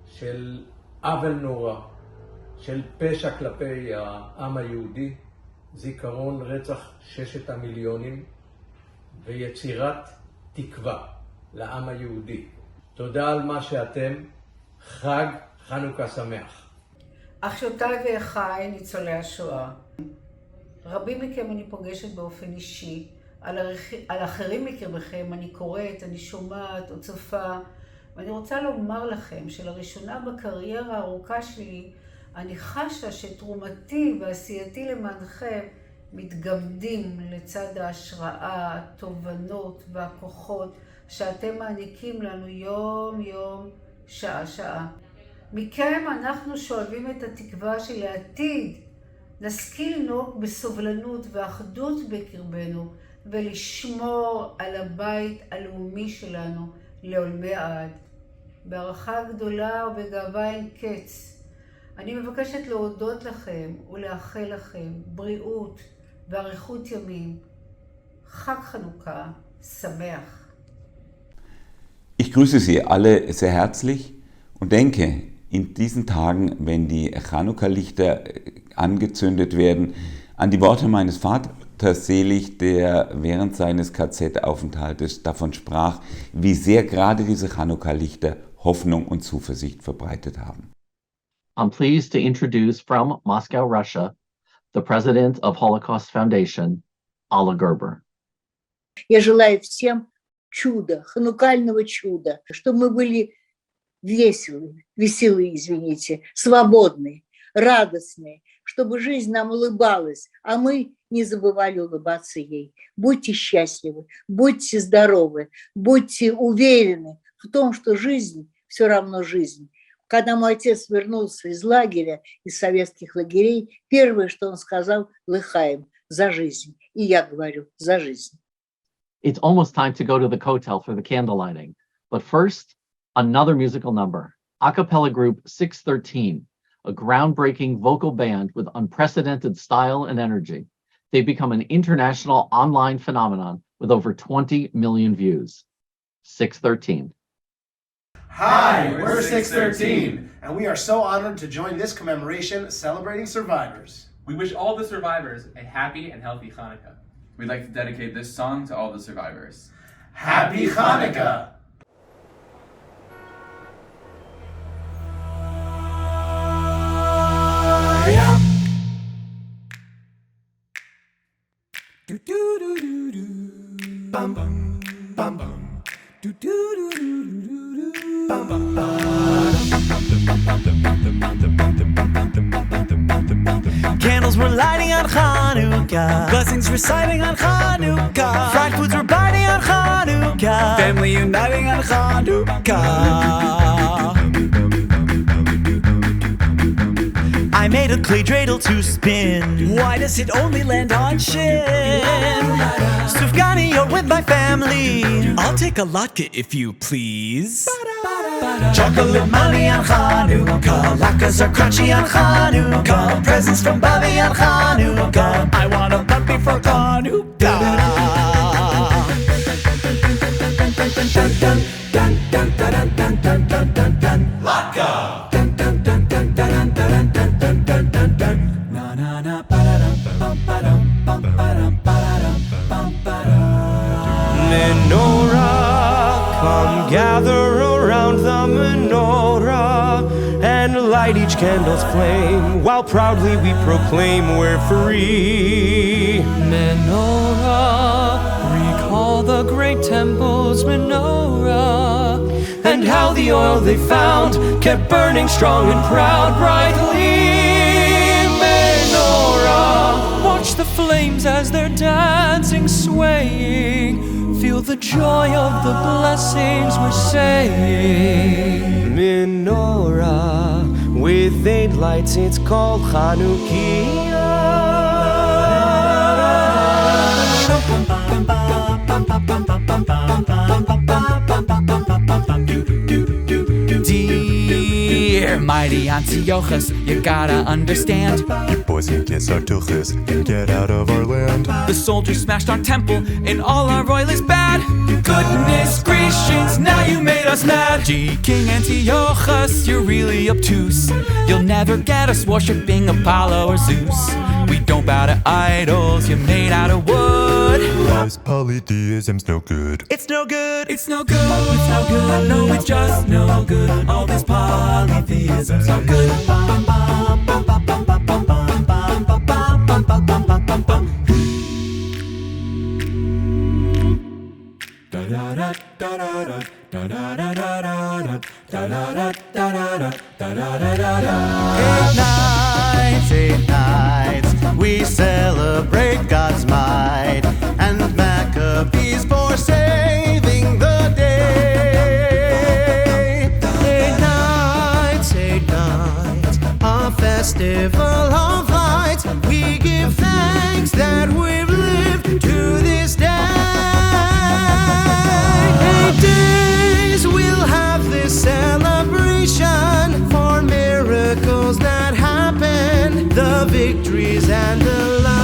של עוול נורא, של פשע כלפי העם היהודי, זיכרון רצח 6 המיליונים ויצירת תקווה לעם היהודי. תודה על מה שאתם, חג חנוכה שמח. אחיותיי ואחיי ניצולי השואה, רבים מכם אני פוגשת באופן אישי, על אחרים מקרבכם אני קוראת, אני שומעת או צופה, ואני רוצה לומר לכם שלראשונה בקריירה הארוכה שלי, אני חשה שתרומתי ועשייתי למענכם מתגמדים לצד ההשראה, התובנות והכוחות שאתם מעניקים לנו יום יום, שעה שעה. מכם אנחנו שואבים את התקווה שלעתיד נשכיל לנהוג בסובלנות ואחדות בקרבנו ולשמור על הבית הלאומי שלנו לעולמי עד. בהערכה גדולה ובגאווה אין קץ, אני מבקשת להודות לכם ולאחל לכם בריאות ואריכות ימים. חג חנוכה שמח. Ich grüße Sie alle sehr herzlich und denke, in diesen Tagen, wenn die Chanukka-Lichter angezündet werden, an die Worte meines Vaters selig, der während seines KZ-Aufenthaltes davon sprach, wie sehr gerade diese Chanukka-Lichter Hoffnung und Zuversicht verbreitet haben. I'm pleased to introduce from Moscow, Russia, the president of Holocaust Foundation, Alla Gerber. Я желаю всем чуда, ханукального чуда, чтобы мы были веселые, свободные, радостные, чтобы жизнь нам улыбалась, а мы не забывали улыбаться ей. Будьте счастливы, будьте здоровы, будьте уверены в том, что жизнь все равно жизнь. Когда мой отец вернулся из лагеря, из советских лагерей, первое, что он сказал: «Лыхаем, за жизнь». И я говорю: за жизнь. It's almost time to go to the Kotel for the candle lighting. But first, another musical number. Acappella group 613, a groundbreaking vocal band with unprecedented style and energy. They've become an international online phenomenon with over 20 million views. 613. Hi, we're 613, and we are so honored to join this commemoration celebrating survivors. We wish all the survivors a happy and healthy Hanukkah. We'd like to dedicate this song to all the survivors. Happy Hanukkah! Do do do do do, bum bum bum bum, do do do do do do, bum bum bum. Candles were lighting on Hanukkah, blessings reciting on Hanukkah, fried foods were biting on Hanukkah, family uniting on Hanukkah. I made a clay dreidel to spin. Why does it only land on shin? Sufgani, you're with my family. I'll take a latke if you please. Chocolate money on Hanukkah, latkes are crunchy on Hanukkah, presents from Bobby on Hanukkah. I want a puppy for Hanukkah. Latke. Menorah, come gather around the menorah and light each candle's flame while proudly we proclaim we're free. Menorah, recall the great temple's menorah and how the oil they found kept burning strong and proud brightly. Menorah, watch the flames as they're dancing, swaying. Feel the joy of the blessings we're saying. Menorah, with 8 lights, it's called Chanukiah. Dear mighty Antiochus, you gotta understand. You boys can kiss our tuchus and get out of our land. The soldiers smashed our temple and all our oil is bad. Goodness gracious, now you made us mad. Gee, King Antiochus, you're really obtuse. You'll never get us worshipping Apollo or Zeus. We don't bow to idols you're made out of wood. Cause polytheism's no good. It's no good, it's no good, it's no good. No, it's just no good. All this polytheism's no good. Eight nights, we celebrate God's might and Maccabees for saving the day. 8 nights, a festival of lights. We give thanks that we've lived to this day. 8 days we'll have this celebration for miracles that happen, the victories and the light.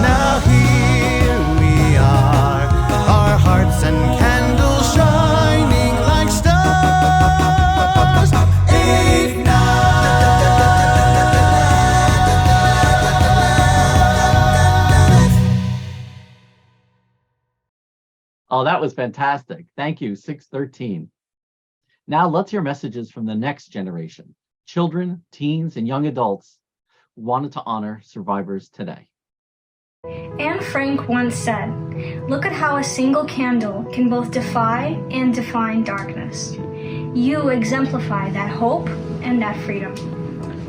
Now here we are, our hearts and candles shining like stars. 8 nights. Oh, that was fantastic. Thank you, 613. Now let's hear messages from the next generation, children, teens, and young adults who wanted to honor survivors today. Anne Frank once said, "Look at how a single candle can both defy and define darkness." You exemplify that hope and that freedom.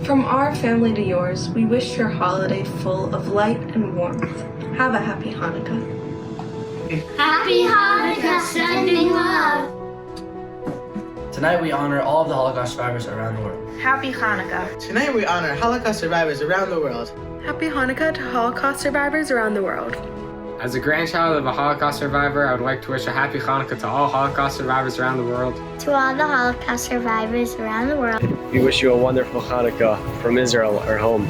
From our family to yours, we wish your holiday full of light and warmth. Have a happy Hanukkah. Happy Hanukkah, sending love. Tonight we honor all of the Holocaust survivors around the world. Happy Hanukkah. Tonight we honor Holocaust survivors around the world. Happy Hanukkah to Holocaust survivors around the world. As a grandchild of a Holocaust survivor, I would like to wish a happy Hanukkah to all Holocaust survivors around the world. To all the Holocaust survivors around the world. We wish you a wonderful Hanukkah from Israel, our home.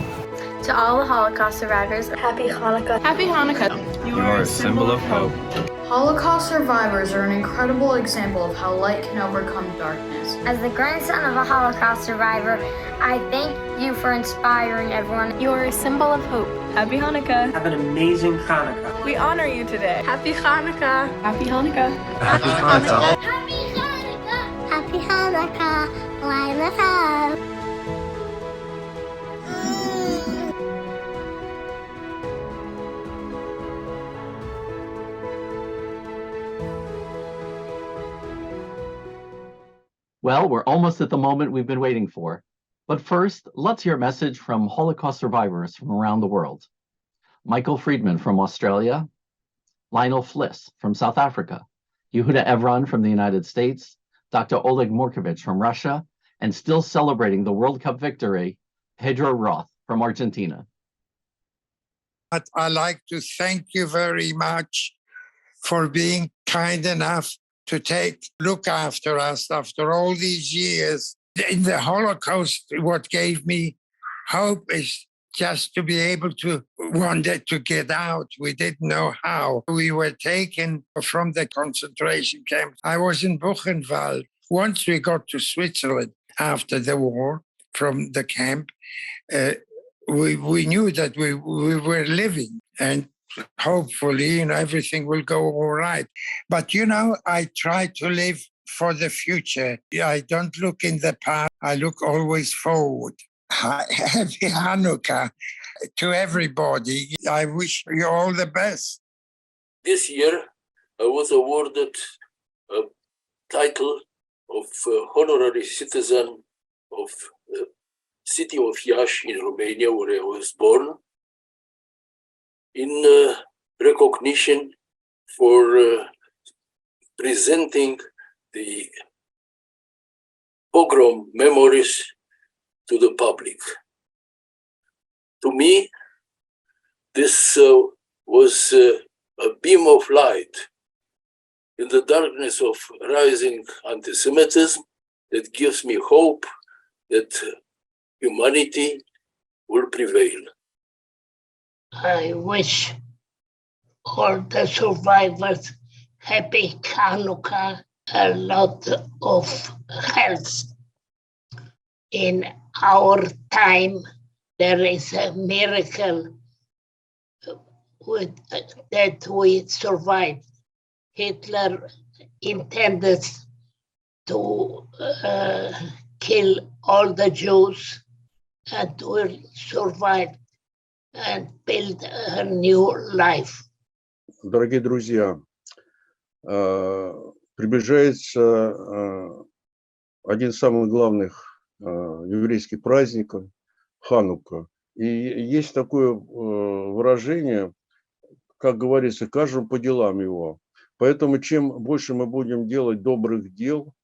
To all the Holocaust survivors, happy Hanukkah. Happy Hanukkah. You are a symbol of hope. Holocaust survivors are an incredible example of how light can overcome darkness. As the grandson of a Holocaust survivor, I thank you for inspiring everyone. You are a symbol of hope. Happy Hanukkah. Have an amazing Hanukkah. We honor you today. Happy Hanukkah. Happy Hanukkah. Happy Hanukkah. Happy Hanukkah. Happy Hanukkah. Laila Chag. Well, we're almost at the moment we've been waiting for. But first, let's hear a message from Holocaust survivors from around the world. Michael Friedman from Australia, Lionel Fliss from South Africa, Yehuda Evron from the United States, Dr. Oleg Morkovich from Russia, and still celebrating the World Cup victory, Pedro Roth from Argentina. I'd like to thank you very much for being kind enough to look after us after all these years. In the Holocaust, what gave me hope is just to be able to wanted to get out. We didn't know how. We were taken from the concentration camp. I was in Buchenwald. Once we got to Switzerland after the war from the camp, we knew that we were living, and hopefully, everything will go all right. But, I try to live for the future. I don't look in the past. I look always forward. Happy Hanukkah to everybody. I wish you all the best. This year, I was awarded a title of honorary citizen of the city of Iași in Romania, where I was born, in recognition for presenting the pogrom memories to the public. To me, this was a beam of light in the darkness of rising antisemitism that gives me hope that humanity will prevail. I wish all the survivors happy Hanukkah, a lot of health. In our time, there is a miracle that we survived. Hitler intended to kill all the Jews, and we survived and build a new life. Дорогие друзья, приближается один из самых главных еврейских праздников – Ханука. И есть такое выражение, как говорится, каждому по делам его. Поэтому чем больше мы будем делать добрых дел,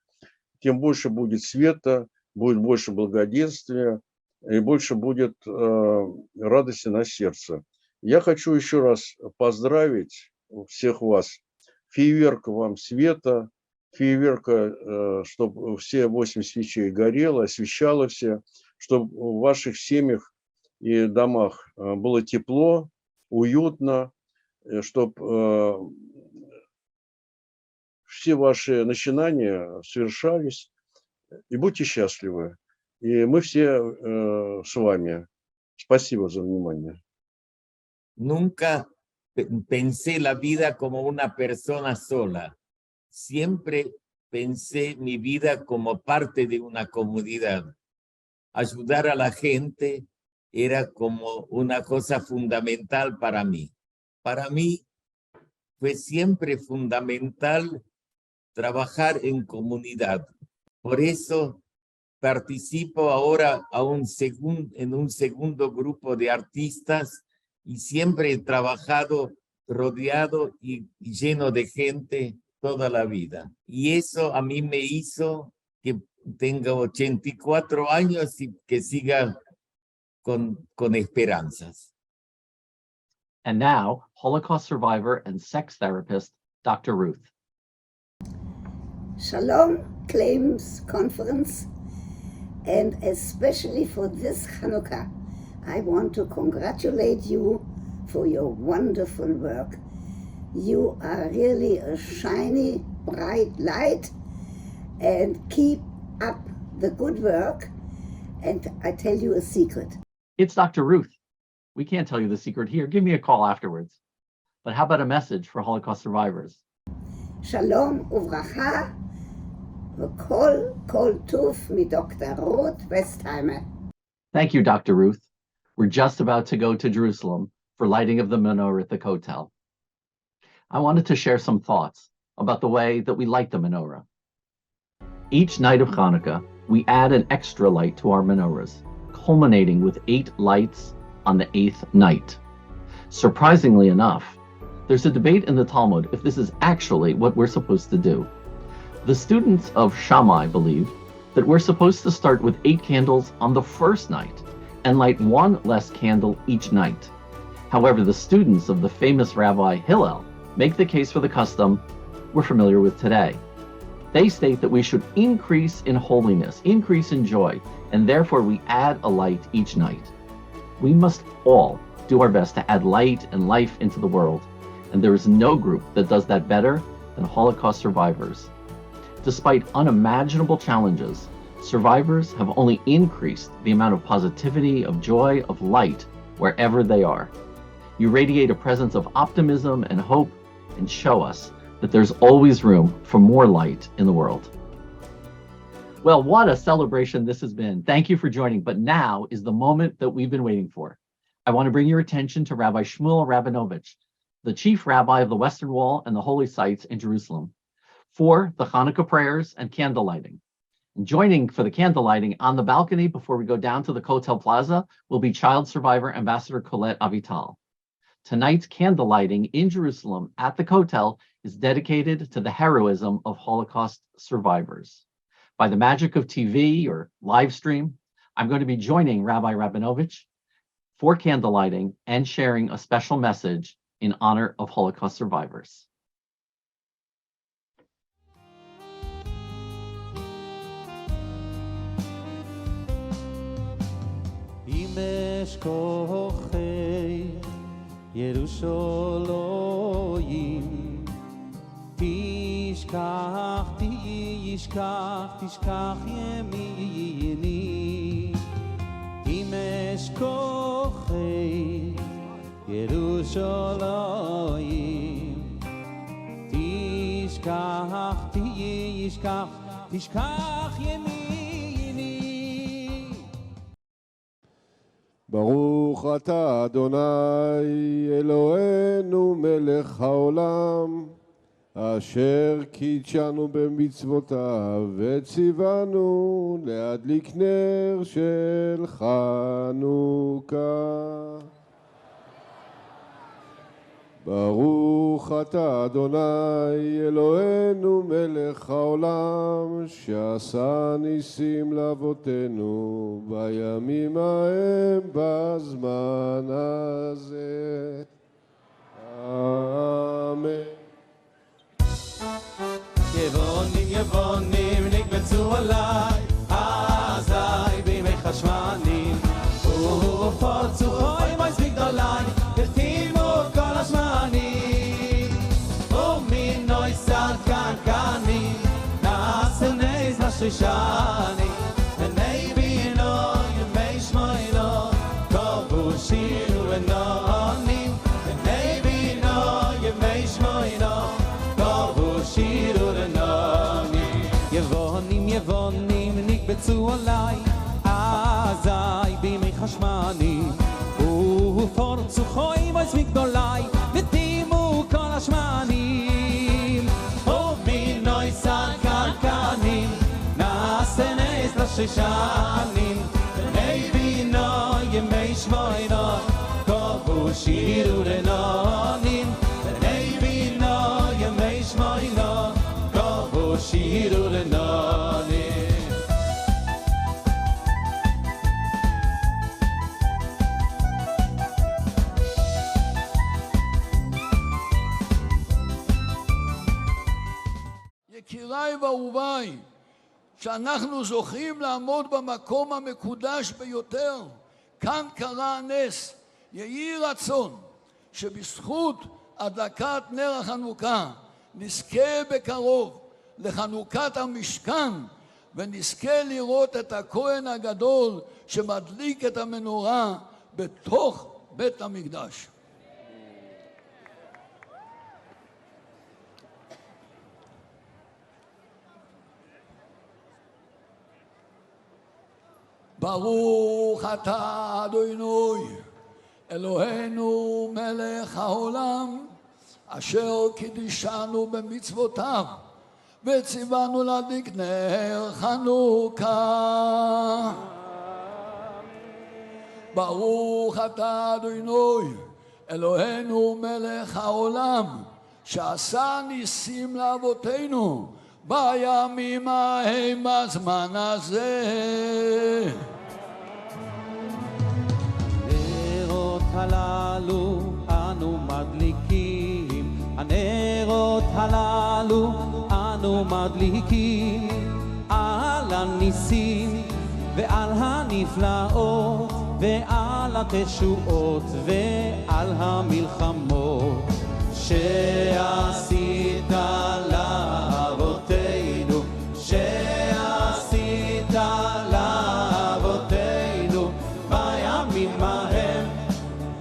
тем больше будет света, будет больше благоденствия, и больше будет радости на сердце. Я хочу еще раз поздравить всех вас. Фейерверка вам света, фейерверка, чтобы все 8 свечей горело, освещало все, чтобы в ваших семьях и домах было тепло, уютно, чтобы все ваши начинания совершались. И будьте счастливы. И мы все с вами. Спасибо за внимание. Nunca pensé la vida como una persona sola. Siempre pensé mi vida como parte de una comunidad. Ayudar a la gente era como una cosa fundamental para mí. Para mí fue siempre fundamental trabajar en comunidad. Por eso participo ahora en un segundo grupo de artistas y siempre he trabajado rodeado y lleno de gente toda la vida. Y eso a mí me hizo que tenga 84 años y que siga con esperanzas. And now, Holocaust survivor and sex therapist, Dr. Ruth. Shalom Claims Conference, and especially for this Hanukkah, I want to congratulate you for your wonderful work. You are really a shiny, bright light, and keep up the good work. And I tell you a secret. It's Dr. Ruth. We can't tell you the secret here. Give me a call afterwards. But how about a message for Holocaust survivors? Shalom uvracha, v'kol kol tov mi Dr. Ruth Westheimer. Thank you, Dr. Ruth. We're just about to go to Jerusalem for lighting of the menorah at the Kotel. I wanted to share some thoughts about the way that we light the menorah. Each night of Hanukkah, we add an extra light to our menorahs, culminating with 8 lights on the 8th night. Surprisingly enough, there's a debate in the Talmud if this is actually what we're supposed to do. The students of Shammai believe that we're supposed to start with 8 candles on the first night and light 1 less candle each night. However, the students of the famous Rabbi Hillel make the case for the custom we're familiar with today. They state that we should increase in holiness, increase in joy, and therefore we add a light each night. We must all do our best to add light and life into the world, and there is no group that does that better than Holocaust survivors. Despite unimaginable challenges, survivors have only increased the amount of positivity, of joy, of light wherever they are. You radiate a presence of optimism and hope and show us that there's always room for more light in the world. Well, what a celebration this has been. Thank you for joining, but now is the moment that we've been waiting for. I want to bring your attention to Rabbi Shmuel Rabinovich, the chief rabbi of the Western Wall and the holy sites in Jerusalem, for the Hanukkah prayers and candle lighting. And joining for the candle lighting on the balcony before we go down to the Kotel Plaza will be child survivor Ambassador Colette Avital. Tonight's candle lighting in Jerusalem at the Kotel is dedicated to the heroism of Holocaust survivors. By the magic of TV or live stream, I'm going to be joining Rabbi Rabinovich for candle lighting and sharing a special message in honor of Holocaust survivors. Yerushalayim, tishkach, tishkach, tishkach yemini, im eshkochei, Yerushalayim, tishkach, tishkach, tishkach yemini. ברוך אתה אדוני אלוהינו מלך העולם אשר קידשנו במצוותיו וציוונו להדליק נר של חנוכה. ברוך אתה אדוני אלוהינו מלך העולם שעשה ניסים לאבותינו בימים ההם בזמן הזה. אמן. יבונים יבונים נקבצו עליי אזי בימי חשמנים ופורצו חוי מויס בגדולי החתימו כל השמנים ומינוי סד קנקנים נעשה נס לשושנים בני בינו ימי שמוינו קובו שירו ונונים בני בינו ימי שמוינו קובו שירו ונונים יבונים יבונים נקבצו עליי אזי בימי חשמנים ופורצו חוי מויס מגדולי ותימו כל השמנים ומינוי סד קנקנים נעשה נס לשושנים בני בינו ימי שמוינו קובו שירו ונונים בני בינו ימי שמוינו קובו שירו ונונים. יקיריי ואהוביי, שאנחנו זוכים לעמוד במקום המקודש ביותר. כאן קרה הנס. יהי רצון שבזכות הדלקת נר החנוכה נזכה בקרוב לחנוכת המשכן, ונזכה לראות את הכהן הגדול שמדליק את המנורה בתוך בית המקדש. ברוך אתה אדוני אלוהינו מלך העולם, אשר קידשנו במצוותיו וציוונו להדליק נר חנוכה. ברוך אתה אדוני אלוהינו מלך העולם, שעשה ניסים לאבותינו בימים ההם בזמן הזה. הנרות הללו אנו מדליקים, הנרות הללו אנו מדליקים, על הניסים ועל הנפלאות ועל התשועות ועל המלחמות שעשית לאבותינו, שעשית לאבותינו בימים ההם,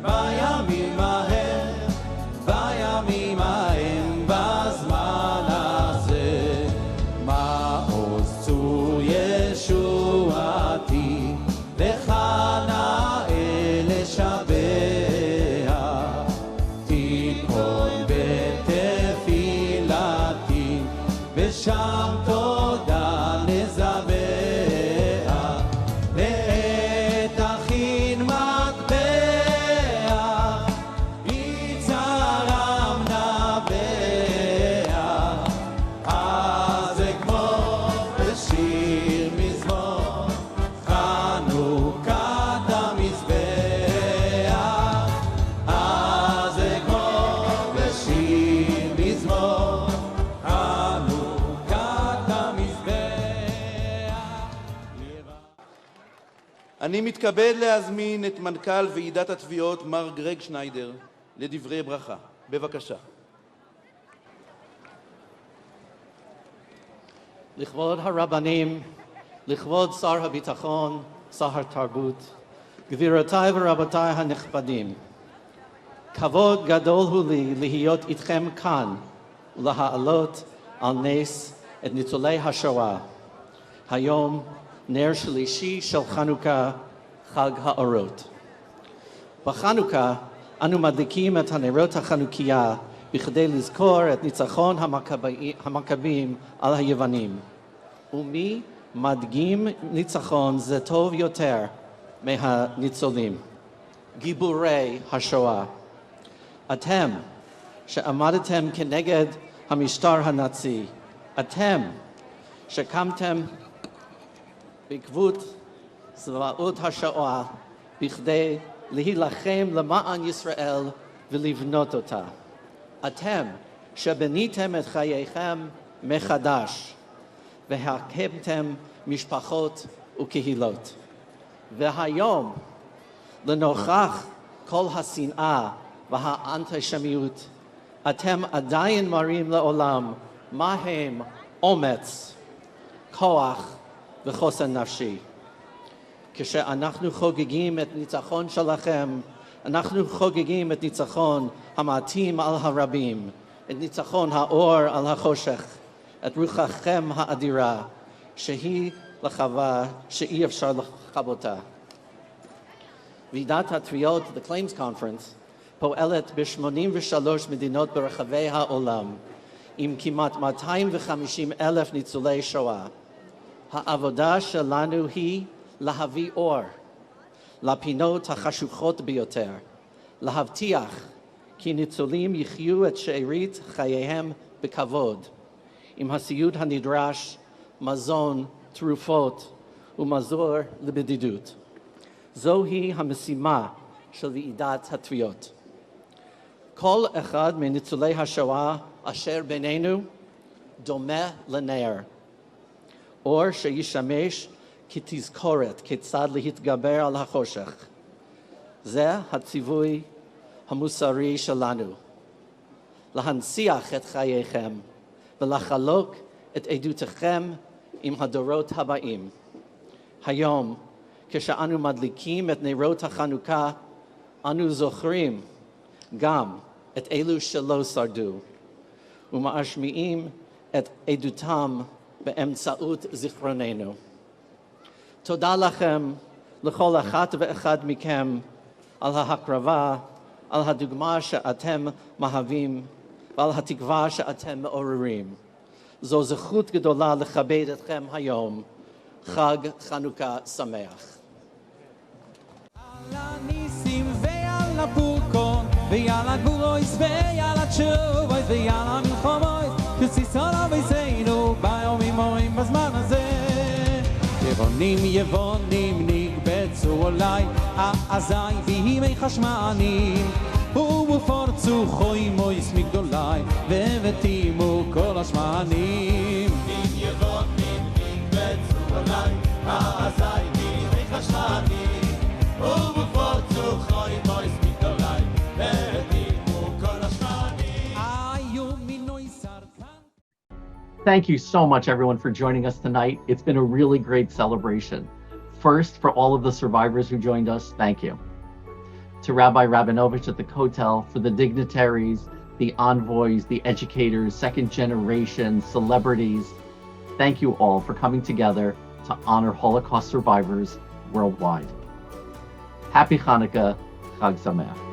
בימים ההם, בימים ההם בזמן הזה. מעוז צור ישועתי לך נאה לשבח, תיכון בתפילתי ושם תודה נזבח. לעת הכין מטבע יצרם נבח, אז אגמור בשיר מזמור חנוכת המזבח, אז אגמור בשיר מזמור חנוכת המזבח. אני מתכבד להזמין את מנכ"ל ועידת התביעות מר גרג שניידר לדברי ברכה. בבקשה. לכבוד הרבנים, לכבוד שר הביטחון, שר התרבות, גבירותיי ורבותיי הנכבדים, כבוד גדול הוא לי להיות איתכם כאן ולהעלות על נס את ניצולי השואה. היום נר שלישי של חנוכה, חג האורות. בחנוכה אנו מדליקים את הנרות החנוכיה בכדי לזכור את ניצחון המכבים על היוונים. ומי מדגים ניצחון זה טוב יותר מהניצולים, גיבורי השואה. אתם שעמדתם כנגד המשטר הנאצי, אתם שקמתם בעקבות זוועות השואה בכדי להילחם למען ישראל ולבנות אותה. אתם שבניתם את חייכם מחדש והקמתם משפחות וקהילות. והיום, לנוכח כל השנאה והאנטישמיות, אתם עדיין מראים לעולם מה הם אומץ, כוח וחוסן נפשי. כשאנחנו חוגגים את ניצחון שלכם, אנחנו חוגגים את ניצחון המעטים על הרבים, את ניצחון האור על החושך, את רוחכם האדירה, שהיא לחווה שאי אפשר לכבותה. ועידת התביעות, The Claims Conference, פועלת ב-83 מדינות ברחבי העולם, עם כמעט 250,000 ניצולי שואה. העבודה שלנו היא להביא אור לפינות החשוכות ביותר, להבטיח כי ניצולים יחיו את שארית חייהם בכבוד, עם הסיעוד הנדרש, מזון, תרופות ומזור לבדידות. זוהי המשימה של ועידת התביעות. כל אחד מניצולי השואה אשר בינינו דומה לנר, אור שישמש כתזכורת כיצד להתגבר על החושך. זה הציווי המוסרי שלנו, להנציח את חייכם ולחלוק את עדותכם עם הדורות הבאים. היום, כשאנו מדליקים את נרות החנוכה, אנו זוכרים גם את אלו שלא שרדו, ומשמיעים את עדותם באמצעות זיכרוננו. תודה לכם, לכל אחת ואחד מכם, על ההקרבה, על הדוגמה שאתם מהווים, ועל התקווה שאתם מעוררים. זו זכות גדולה לכבד אתכם היום. חג חנוכה שמח. על הניסים ועל הפורקון ועל הגבורויס ועל התשובות ועל המלחומות כסיסון אבינו ביומים מורים בזמן הזה. יבונים נקבצו אולי אזי וימי חשמנים ופורצו חוי מויס מגדולי ובתימו כל השמנים. יבונים נקבצו אולי אזי וימי חשמנים ופורצו חוי מויס מגדולי ובתימו כל השמנים. היו מינוי סרקן. Thank you so much, everyone, for joining us tonight. It's been a really great celebration. First, for all of the survivors who joined us, thank you. To Rabbi Rabinovich at the Kotel, for the dignitaries, the envoys, the educators, second generation, celebrities, thank you all for coming together to honor Holocaust survivors worldwide. Happy Hanukkah, Chag Sameach.